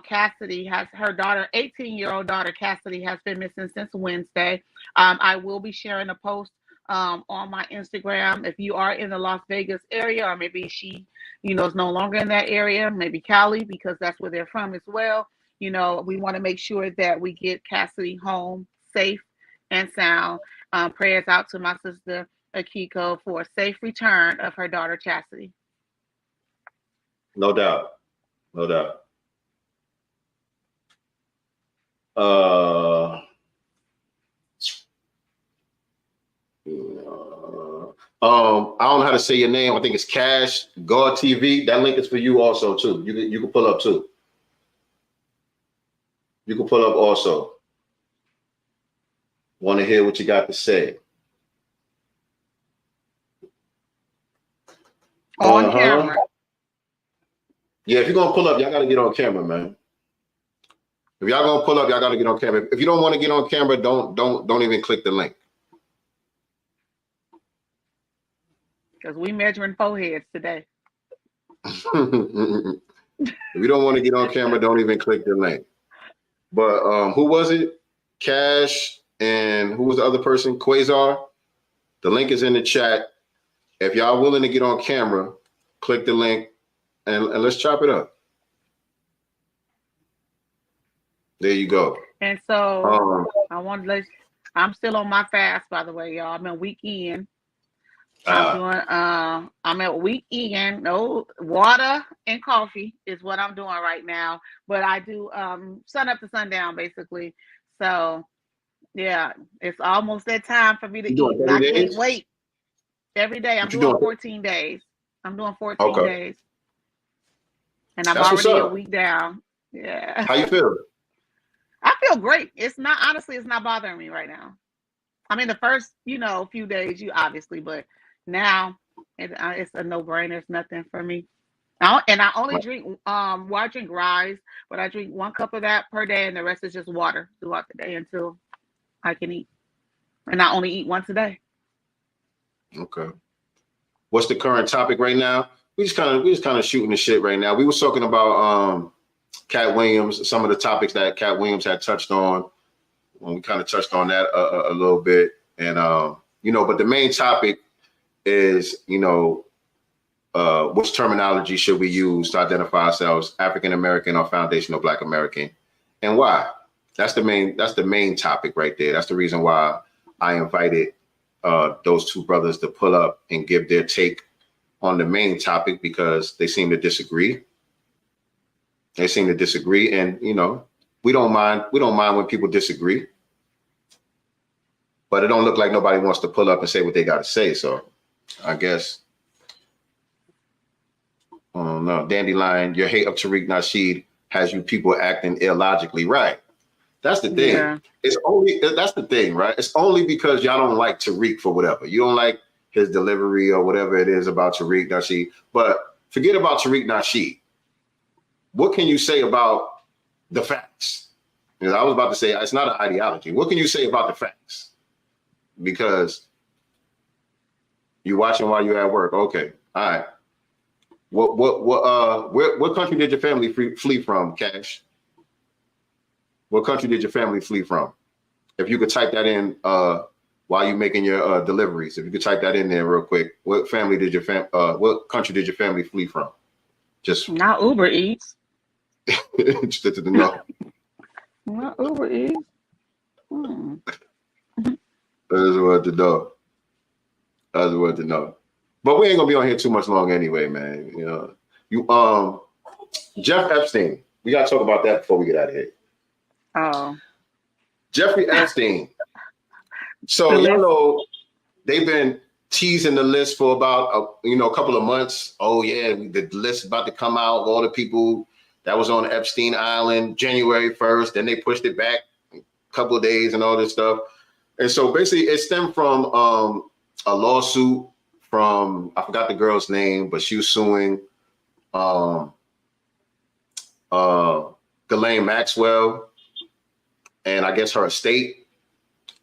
Cassidy has her daughter, 18-year-old daughter Cassidy has been missing since Wednesday. I will be sharing a post on my Instagram. If you are in the Las Vegas area, or maybe she, is no longer in that area, maybe Cali, because that's where they're from as well. We want to make sure that we get Cassidy home safe and sound. Prayers out to my sister Akiko for a safe return of her daughter Chastity. No doubt. No doubt. I don't know how to say your name. I think it's Cash God TV. That link is for you also too. You can pull up too. You can pull up also. Want to hear what you got to say? On camera. Yeah, if you're gonna pull up, y'all gotta get on camera, man. If y'all gonna pull up, y'all gotta get on camera. If you don't want to get on camera, don't even click the link. Because we measuring foreheads today. If you don't want to get on camera, don't even click the link. But who was it? Cash and who was the other person? Quasar. The link is in the chat. If y'all willing to get on camera, click the link and let's chop it up. There you go. And so I want to let I'm still on my fast, by the way, y'all. I'm in weekend. I'm at weekend. No water and coffee is what I'm doing right now. But I do sun up to sundown basically. So yeah, it's almost that time for me to eat. I can't wait. Every day I'm doing 14 days. I'm doing 14 days. And I'm already a week down. Yeah. How you feel? I feel great. It's not bothering me right now. I mean, the first, few days, but now it's a no-brainer. It's nothing for me. And I only drink, I drink Rise, but I drink 1 cup of that per day, and the rest is just water throughout the day until I can eat. And I only eat once a day. Okay. What's the current topic right now? We just kind of shooting the shit right now. We was talking about Cat Williams, some of the topics that Cat Williams had touched on. We kind of touched on that a little bit, and but the main topic is which terminology should we use to identify ourselves, African American or foundational Black American, and why? That's the main topic right there. That's the reason why I invited those two brothers to pull up and give their take on the main topic, because they seem to disagree. And we don't mind when people disagree, but it don't look like nobody wants to pull up and say what they got to say. So I guess I don't know. Dandelion, your hate of Tariq Nasheed has you people acting illogically, right? That's the thing. Yeah. That's the thing, right? It's only because y'all don't like Tariq for whatever. You don't like his delivery or whatever it is about Tariq Nasheed. But forget about Tariq Nasheed. What can you say about the facts? Because I was about to say it's not an ideology. What can you say about the facts? Because you're watching while you're at work. Okay, all right. What country did your family flee from, Cash? What country did your family flee from? If you could type that in while you're making your deliveries, if you could type that in there real quick. What country did your family flee from? Just not Uber Eats. Interested to know. Not Uber Eats. That's what to know. That's what to know. But we ain't gonna be on here too much long anyway, man. Jeff Epstein. We gotta talk about that before we get out of here. Oh. Jeffrey Epstein. So y'all know they've been teasing the list for about a couple of months. Oh yeah, the list is about to come out. All the people that was on Epstein Island January 1st. Then they pushed it back a couple of days and all this stuff. And so basically it stemmed from a lawsuit from, I forgot the girl's name, but she was suing Ghislaine Maxwell and I guess her estate.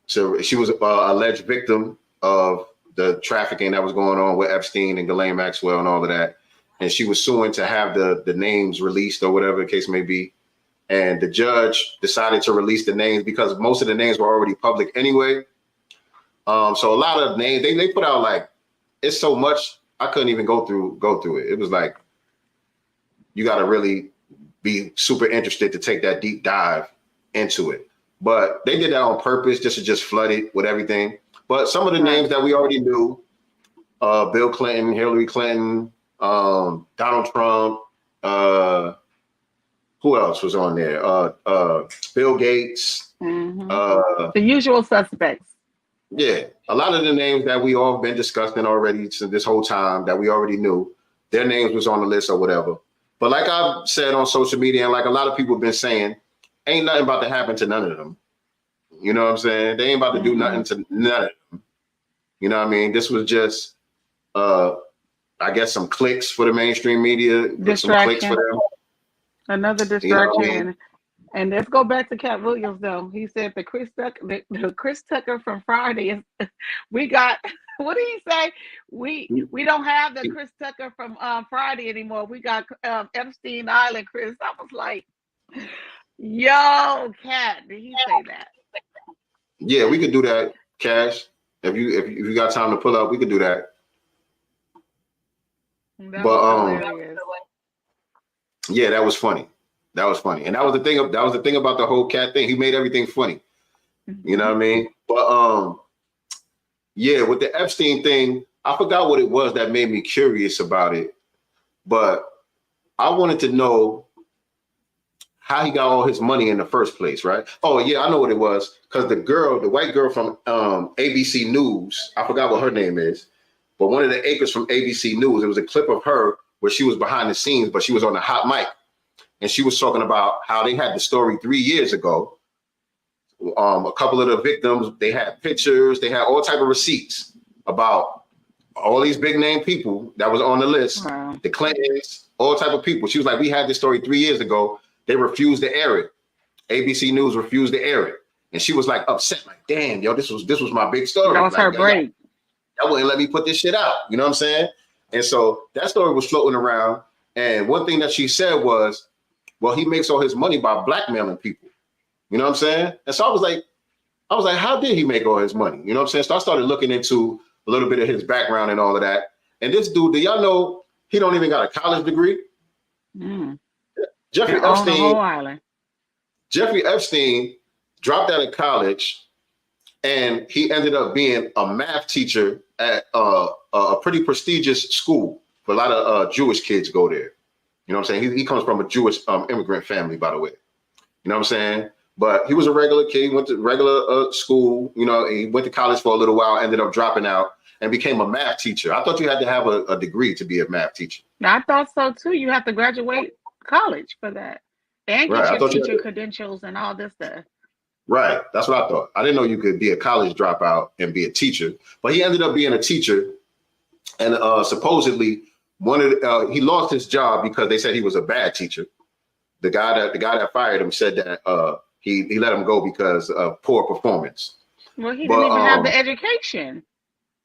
So she was an alleged victim of the trafficking that was going on with Epstein and Ghislaine Maxwell and all of that. And she was suing to have the names released or whatever the case may be. And the judge decided to release the names because most of the names were already public anyway. So a lot of names, they put out like, it's so much, I couldn't even go through it. It was like, you got to really be super interested to take that deep dive into it. But they did that on purpose just to just flood it with everything. But some of the names that we already knew, Bill Clinton, Hillary Clinton, Donald Trump, who else was on there? Bill Gates. The usual suspects. Yeah, a lot of the names that we all been discussing already since this whole time that we already knew, their names was on the list or whatever. But like I've said on social media and like a lot of people have been saying, ain't nothing about to happen to none of them. You know what I'm saying? They ain't about to do nothing to none of them. You know what I mean? This was just, I guess, some clicks for the mainstream media. Some clicks for them. Another distraction. You know what I mean? And let's go back to Cat Williams, though. He said the Chris Tucker from Friday is, we got, what did he say? We don't have the Chris Tucker from Friday anymore. We got Epstein Island Chris. I was like, yo, Cat, did he say that? Yeah, we could do that, Cash. If you got time to pull up, we could do that. Yeah, that was funny. That was funny. And that was the thing about the whole Cat thing. He made everything funny. You know what I mean? But yeah, with the Epstein thing, I forgot what it was that made me curious about it. But I wanted to know how he got all his money in the first place, right? Oh yeah, I know what it was. Because the white girl from ABC News, I forgot what her name is, but one of the anchors from ABC News, it was a clip of her where she was behind the scenes, but she was on the hot mic. And she was talking about how they had the story 3 years ago. A couple of the victims, they had pictures, they had all type of receipts about all these big name people that was on the list, the Clintons, all type of people. She was like, we had this story 3 years ago. They refused to air it. ABC News refused to air it. And she was like upset, like, damn, yo, this was my big story. That was like, her break. Y'all wouldn't let me put this shit out. You know what I'm saying? And so that story was floating around. And one thing that she said was, well, he makes all his money by blackmailing people. You know what I'm saying? And so I was like, how did he make all his money? You know what I'm saying? So I started looking into a little bit of his background and all of that. And this dude, do y'all know he don't even got a college degree? Jeffrey Epstein dropped out of college and he ended up being a math teacher at a pretty prestigious school. For a lot of Jewish kids go there. You know what I'm saying? He comes from a Jewish immigrant family, by the way. You know what I'm saying? But he was a regular kid, went to regular school. You know, he went to college for a little while, ended up dropping out and became a math teacher. I thought you had to have a degree to be a math teacher. I thought so too. You have to graduate college for that. And get your teacher credentials and all this stuff. Right. That's what I thought. I didn't know you could be a college dropout and be a teacher. But he ended up being a teacher. And supposedly he lost his job because they said he was a bad teacher. The guy that fired him said that he let him go because of poor performance. Well, he didn't even have the education.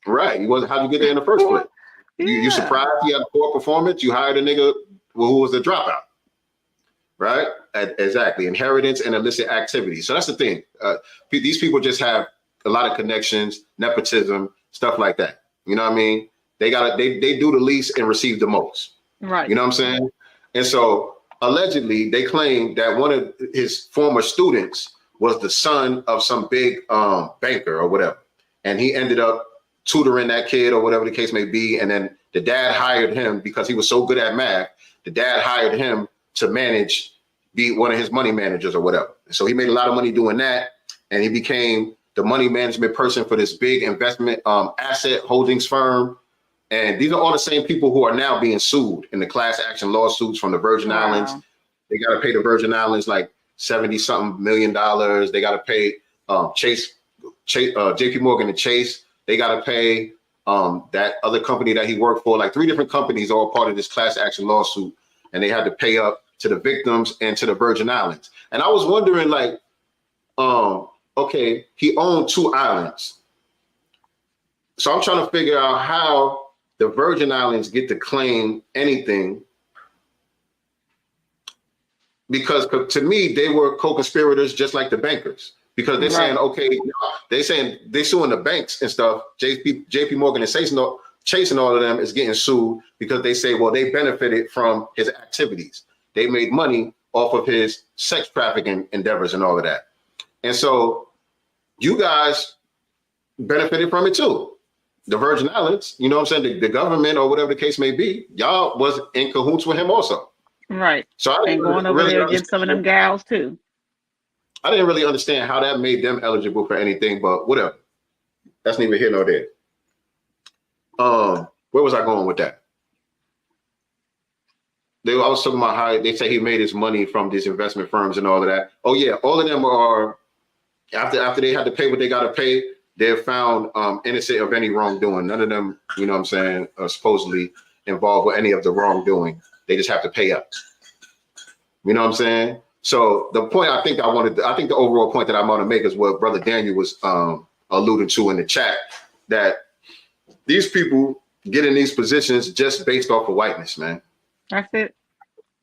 Right. He wasn't. How'd you get there in the first place? Yeah. You surprised he had poor performance? You hired a nigga who was a dropout. Right? Exactly. Inheritance and illicit activity. So that's the thing. These people just have a lot of connections, nepotism, stuff like that. You know what I mean? They do the least and receive the most. Right. You know what I'm saying? And so allegedly they claim that one of his former students was the son of some big banker or whatever. And he ended up tutoring that kid or whatever the case may be. And then the dad hired him because he was so good at math. The dad hired him to be one of his money managers or whatever. And so he made a lot of money doing that. And he became the money management person for this big investment asset holdings firm. And these are all the same people who are now being sued in the class action lawsuits from the Virgin Islands. They got to pay the Virgin Islands like $70-something million. They got to pay JP Morgan and Chase. They got to pay that other company that he worked for, like 3 different companies, all part of this class action lawsuit. And they had to pay up to the victims and to the Virgin Islands. And I was wondering, like, okay, he owned 2 islands. So I'm trying to figure out how the Virgin Islands get to claim anything, because to me, they were co-conspirators just like the bankers, because they're saying, okay, they're saying they're suing the banks and stuff. JP Morgan and chasing all of them is getting sued because they say, well, they benefited from his activities. They made money off of his sex trafficking endeavors and all of that. And so you guys benefited from it too. The Virgin Islands, you know what I'm saying? The government or whatever the case may be, y'all was in cahoots with him also. Right. So I didn't going over really there against some of them gals too. I didn't really understand how that made them eligible for anything, but whatever. That's neither here nor there. Where was I going with that? I was talking about how they say he made his money from these investment firms and all of that. Oh yeah, all of them are, after they had to pay what they got to pay, they're found innocent of any wrongdoing. None of them, you know what I'm saying, are supposedly involved with any of the wrongdoing. They just have to pay up. You know what I'm saying? So the point I think the overall point that I want to make is what Brother Daniel was alluding to in the chat, that these people get in these positions just based off of whiteness, man. That's it.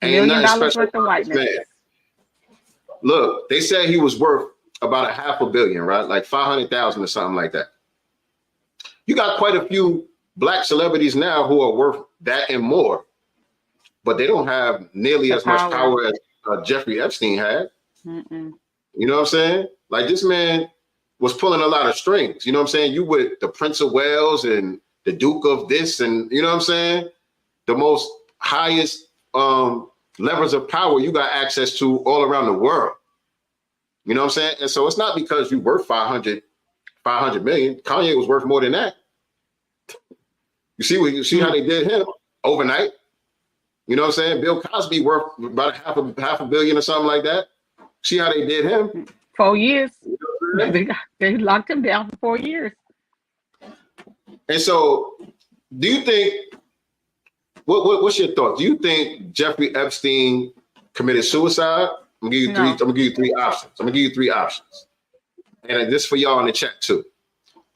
Ain't $1 million worth of whiteness. Man. Look, they said he was worth about $500 million, right? Like 500,000 or something like that. You got quite a few black celebrities now who are worth that and more, but they don't have nearly as much power as Jeffrey Epstein had. You know what I'm saying? Like, this man was pulling a lot of strings. You know what I'm saying? You with the Prince of Wales and the Duke of this, and you know what I'm saying? The most highest levers of power you got access to all around the world. You know what I'm saying? And so it's not because you worth 500 million. Kanye was worth more than that. You see how they did him overnight? You know what I'm saying? Bill Cosby worth about half a billion or something like that. See how they did him? 4 years. You know they locked him down for 4 years. And so, do you think? What's your thought? Do you think Jeffrey Epstein committed suicide? I'm gonna give you three. I'm gonna give you 3 options. I'm gonna give you 3 options, and this for y'all in the chat too.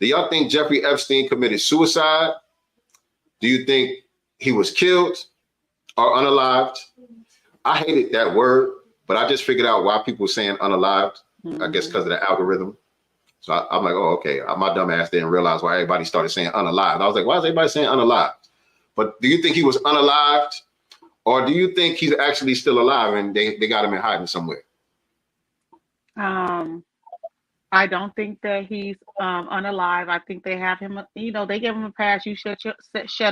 Do y'all think Jeffrey Epstein committed suicide? Do you think he was killed or unalived? I hated that word, but I just figured out why people were saying unalived. I guess because of the algorithm. So I'm like, oh, okay. My dumb ass didn't realize why everybody started saying unalived. I was like, why is everybody saying unalived? But do you think he was unalived, or do you think he's actually still alive and they got him in hiding somewhere? I don't think that he's unalive. I think they have him, they gave him a pass. You shut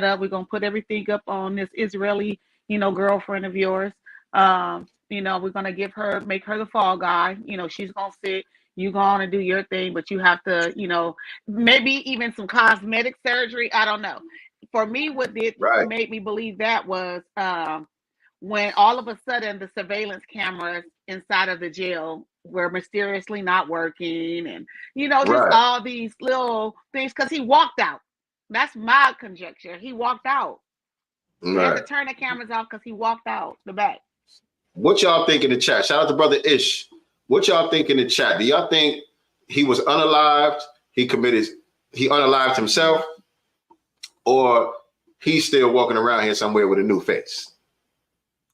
up. We're going to put everything up on this Israeli, girlfriend of yours. We're going to make her the fall guy. She's going to sit, you go on and do your thing, but you have to, maybe even some cosmetic surgery. I don't know. For me, what made me believe that was when all of a sudden the surveillance cameras inside of the jail were mysteriously not working, and just all these little things, because he walked out. That's my conjecture. He walked out. They had to turn the cameras off because he walked out the back. What y'all think in the chat? Shout out to Brother Ish. What y'all think in the chat? Do y'all think he was unalived? He unalived himself, or he's still walking around here somewhere with a new face?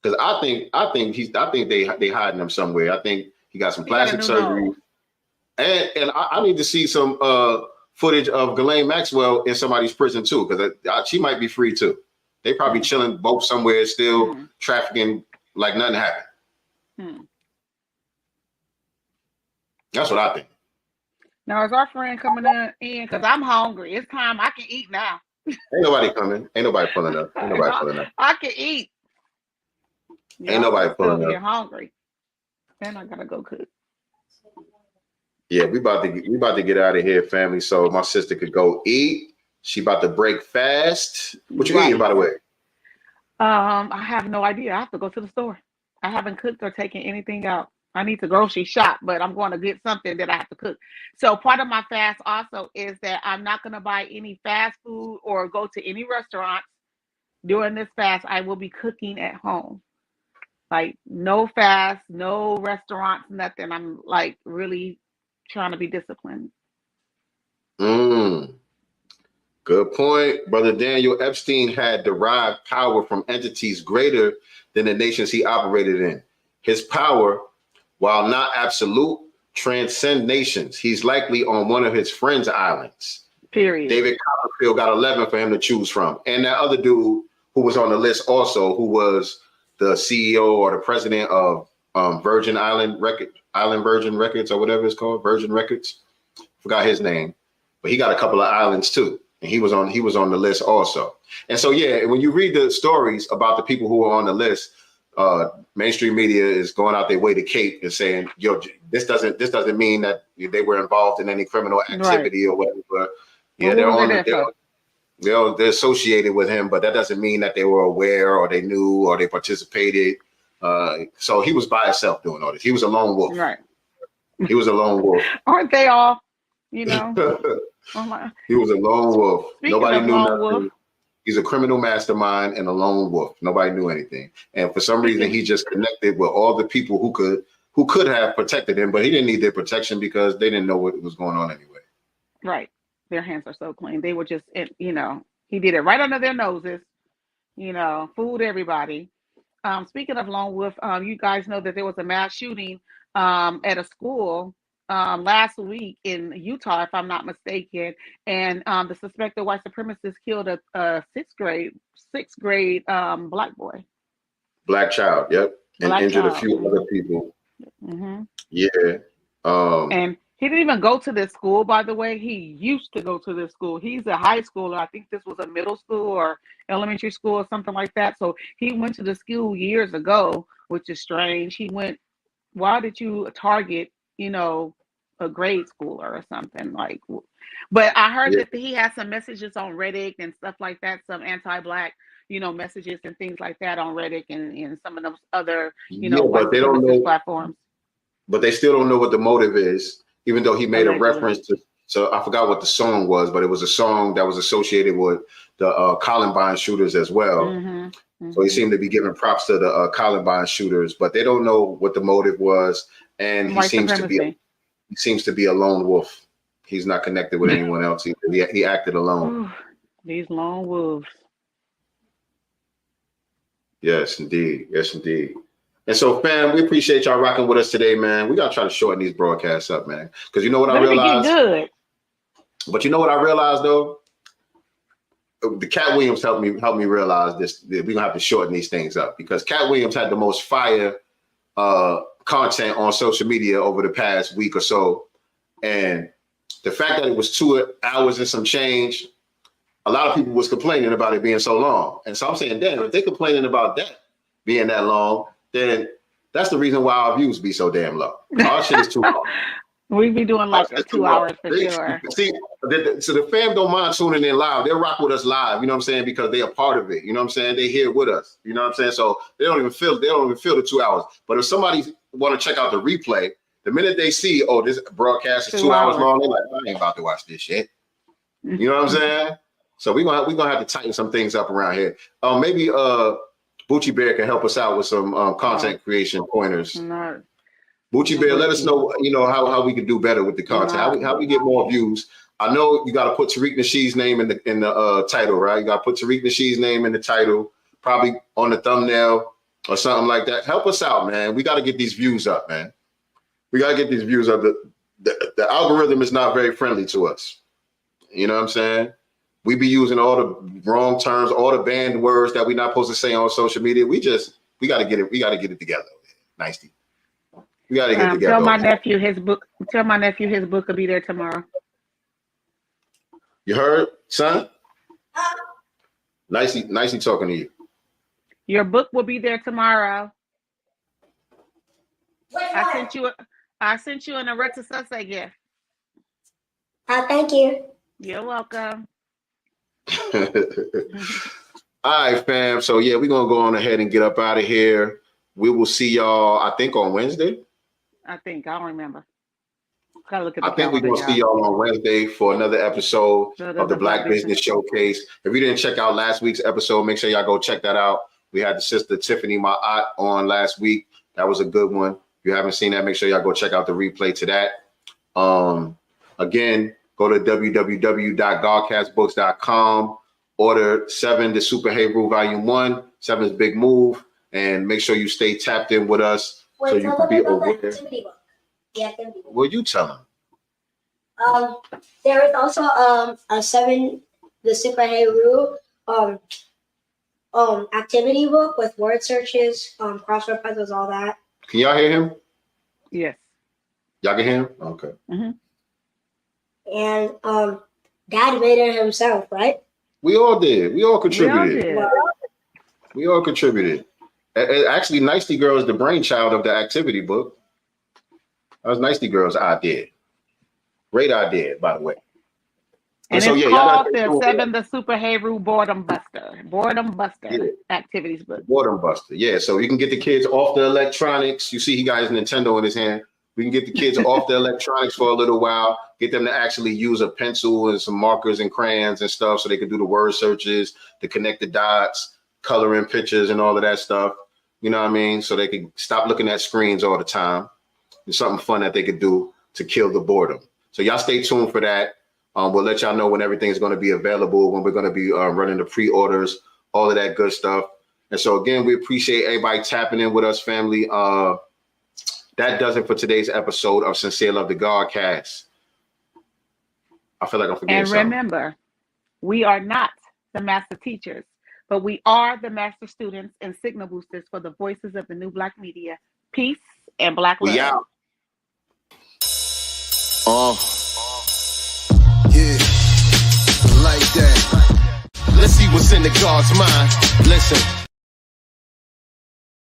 Because I think they hiding him somewhere. I think he got some plastic surgery, and I need to see some footage of Ghislaine Maxwell in somebody's prison too, because she might be free too. They probably chilling both somewhere, still trafficking like nothing happened. That's what I think. Now is our friend coming in? Because I'm hungry. It's time. I can eat now. Ain't nobody coming. Ain't nobody pulling up. I can eat. Ain't nobody pulling up. You're hungry, and I gotta go cook. Yeah, we about to get out of here, family. So my sister could go eat. She about to break fast. What you eating, by the way? I have no idea. I have to go to the store. I haven't cooked or taken anything out. I need to grocery shop, but I'm going to get something that I have to cook. So part of my fast also is that I'm not going to buy any fast food or go to any restaurants during this fast. I will be cooking at home. Like no fast, no restaurants, nothing. I'm like really trying to be disciplined. Good point. Brother Daniel Epstein had derived power from entities greater than the nations he operated in. His power, while not absolute, transcend nations. He's likely on one of his friends' islands. Period. David Copperfield got 11 for him to choose from. And that other dude who was on the list also, who was the CEO or the president of Virgin Records or whatever it's called, Virgin Records. Forgot his name, but he got a couple of islands too. And he was on the list also. And so, yeah, when you read the stories about the people who are on the list, mainstream media is going out their way to cape and saying, yo, this doesn't mean that they were involved in any criminal activity or whatever. Yeah, they're associated with him, but that doesn't mean that they were aware or they knew or they participated. So he was by himself doing all this. He was a lone wolf. Right. He was a lone wolf. Aren't they all? You know. He was a lone wolf. Nobody knew nothing. Wolf. He's a criminal mastermind and a lone wolf. Nobody knew anything. And for some reason, he just connected with all the people who could have protected him, but he didn't need their protection because they didn't know what was going on anyway. Right. Their hands are so clean. They were just, he did it right under their noses, fooled everybody. Speaking of lone wolf, you guys know that there was a mass shooting at a school last week in Utah, if I'm not mistaken, and the suspected white supremacist killed a sixth grade black boy, black child. Yep, and black injured child. A few other people. Mm-hmm. Yeah, and he didn't even go to this school. By the way, he used to go to this school. He's a high schooler. I think this was a middle school or elementary school or something like that. So he went to the school years ago, which is strange. He went. Why did you target? A grade schooler or something like, but I heard that he has some messages on Reddit and stuff like that, some anti-black, messages and things like that on Reddit and some of those other, but they don't know platforms. But they still don't know what the motive is, even though he made a reference to, so I forgot what the song was, but it was a song that was associated with the Columbine shooters as well. Mm-hmm. So he seemed to be giving props to the Columbine shooters, but they don't know what the motive was. And he seems to be a lone wolf. He's not connected with anyone else. He acted alone. Ooh, these lone wolves. Yes, indeed. Yes, indeed. And so, fam, we appreciate y'all rocking with us today, man. We got to try to shorten these broadcasts up, man. Because you know what I realized? Good. But you know what I realized, though? The Cat Williams helped me realize this. We're going to have to shorten these things up. Because Cat Williams had the most fire content on social media over the past week or so. And the fact that it was 2 hours and some change, a lot of people was complaining about it being so long. And so I'm saying, damn, if they're complaining about that being that long, then that's the reason why our views be so damn low. Our shit is too long. We be doing like 2 hours for sure. See, so the fam don't mind tuning in live. They'll rock with us live, you know what I'm saying? Because they are part of it. You know what I'm saying? They here with us. You know what I'm saying? So they don't even feel the 2 hours. But if somebody want to check out the replay, the minute they see, oh, this broadcast is 2 hours long, they're like, I ain't about to watch this shit. You know what I'm saying? So we're gonna have to tighten some things up around here. Maybe Bucci Bear can help us out with some content creation pointers. No. Bucci Bear, let us know, how we can do better with the content. How we get more views. I know you got to put Tariq Nasheed's name in the title, right? You got to put Tariq Nasheed's name in the title, probably on the thumbnail or something like that. Help us out, man. We got to get these views up, man. We got to get these views up. The algorithm is not very friendly to us. You know what I'm saying? We be using all the wrong terms, all the banned words that we're not supposed to say on social media. We got to get it. We got to get it together. Nyctee. We got to get together. Tell my nephew his book will be there tomorrow. You heard, son? Nyctee talking to you. Your book will be there tomorrow. I sent you an Erecta Sunset gift. Thank you. You're welcome. All right, fam. So yeah, we're gonna go on ahead and get up out of here. We will see y'all, I think, on Wednesday. I don't remember. Gotta look at I think we're gonna see y'all on Wednesday for another episode of the Black Business Showcase. If you didn't check out last week's episode, make sure y'all go check that out. We had the sister Tiffany, my aunt, on last week. That was a good one. If you haven't seen that, make sure y'all go check out the replay to that. Again, go to www.godcastbooks.com. Order 7, the Super Hebrew Volume 1, 7's Big Move, and make sure you stay tapped in with us. Wait, so you can be aware. The activity book. The activity book. Well, you tell them. There is also a 7, the Super Hebrew activity book with word searches, crossword puzzles, all that. Can y'all hear him? Yes. Y'all can hear him? Okay. Mm-hmm. And Dad made it himself, right? We all did. We all contributed. We all contributed. Actually, Nyctee Gurl is the brainchild of the activity book. That was Nyctee Gurl's idea. Great idea, by the way. And so, it's yeah, called the 7, the Super Hebrew Boredom Buster. Yeah. Activities book. Boredom Buster. Yeah, so you can get the kids off the electronics. You see he got his Nintendo in his hand. We can get the kids off the electronics for a little while, get them to actually use a pencil and some markers and crayons and stuff so they can do the word searches, to connect the dots, color in pictures and all of that stuff. You know what I mean? So they can stop looking at screens all the time. It's something fun that they could do to kill the boredom. So y'all stay tuned for that. We'll let y'all know when everything's going to be available, when we're going to be running the pre-orders, all of that good stuff. And so, again, we appreciate everybody tapping in with us, family. That does it for today's episode of Sincere Love, the Godcast. I feel like I'm forgetting something. And remember, we are not the master teachers, but we are the master students and signal boosters for the voices of the new Black media. Peace and Black love. We out. Yeah, like that. Let's see what's in the God's mind. Listen.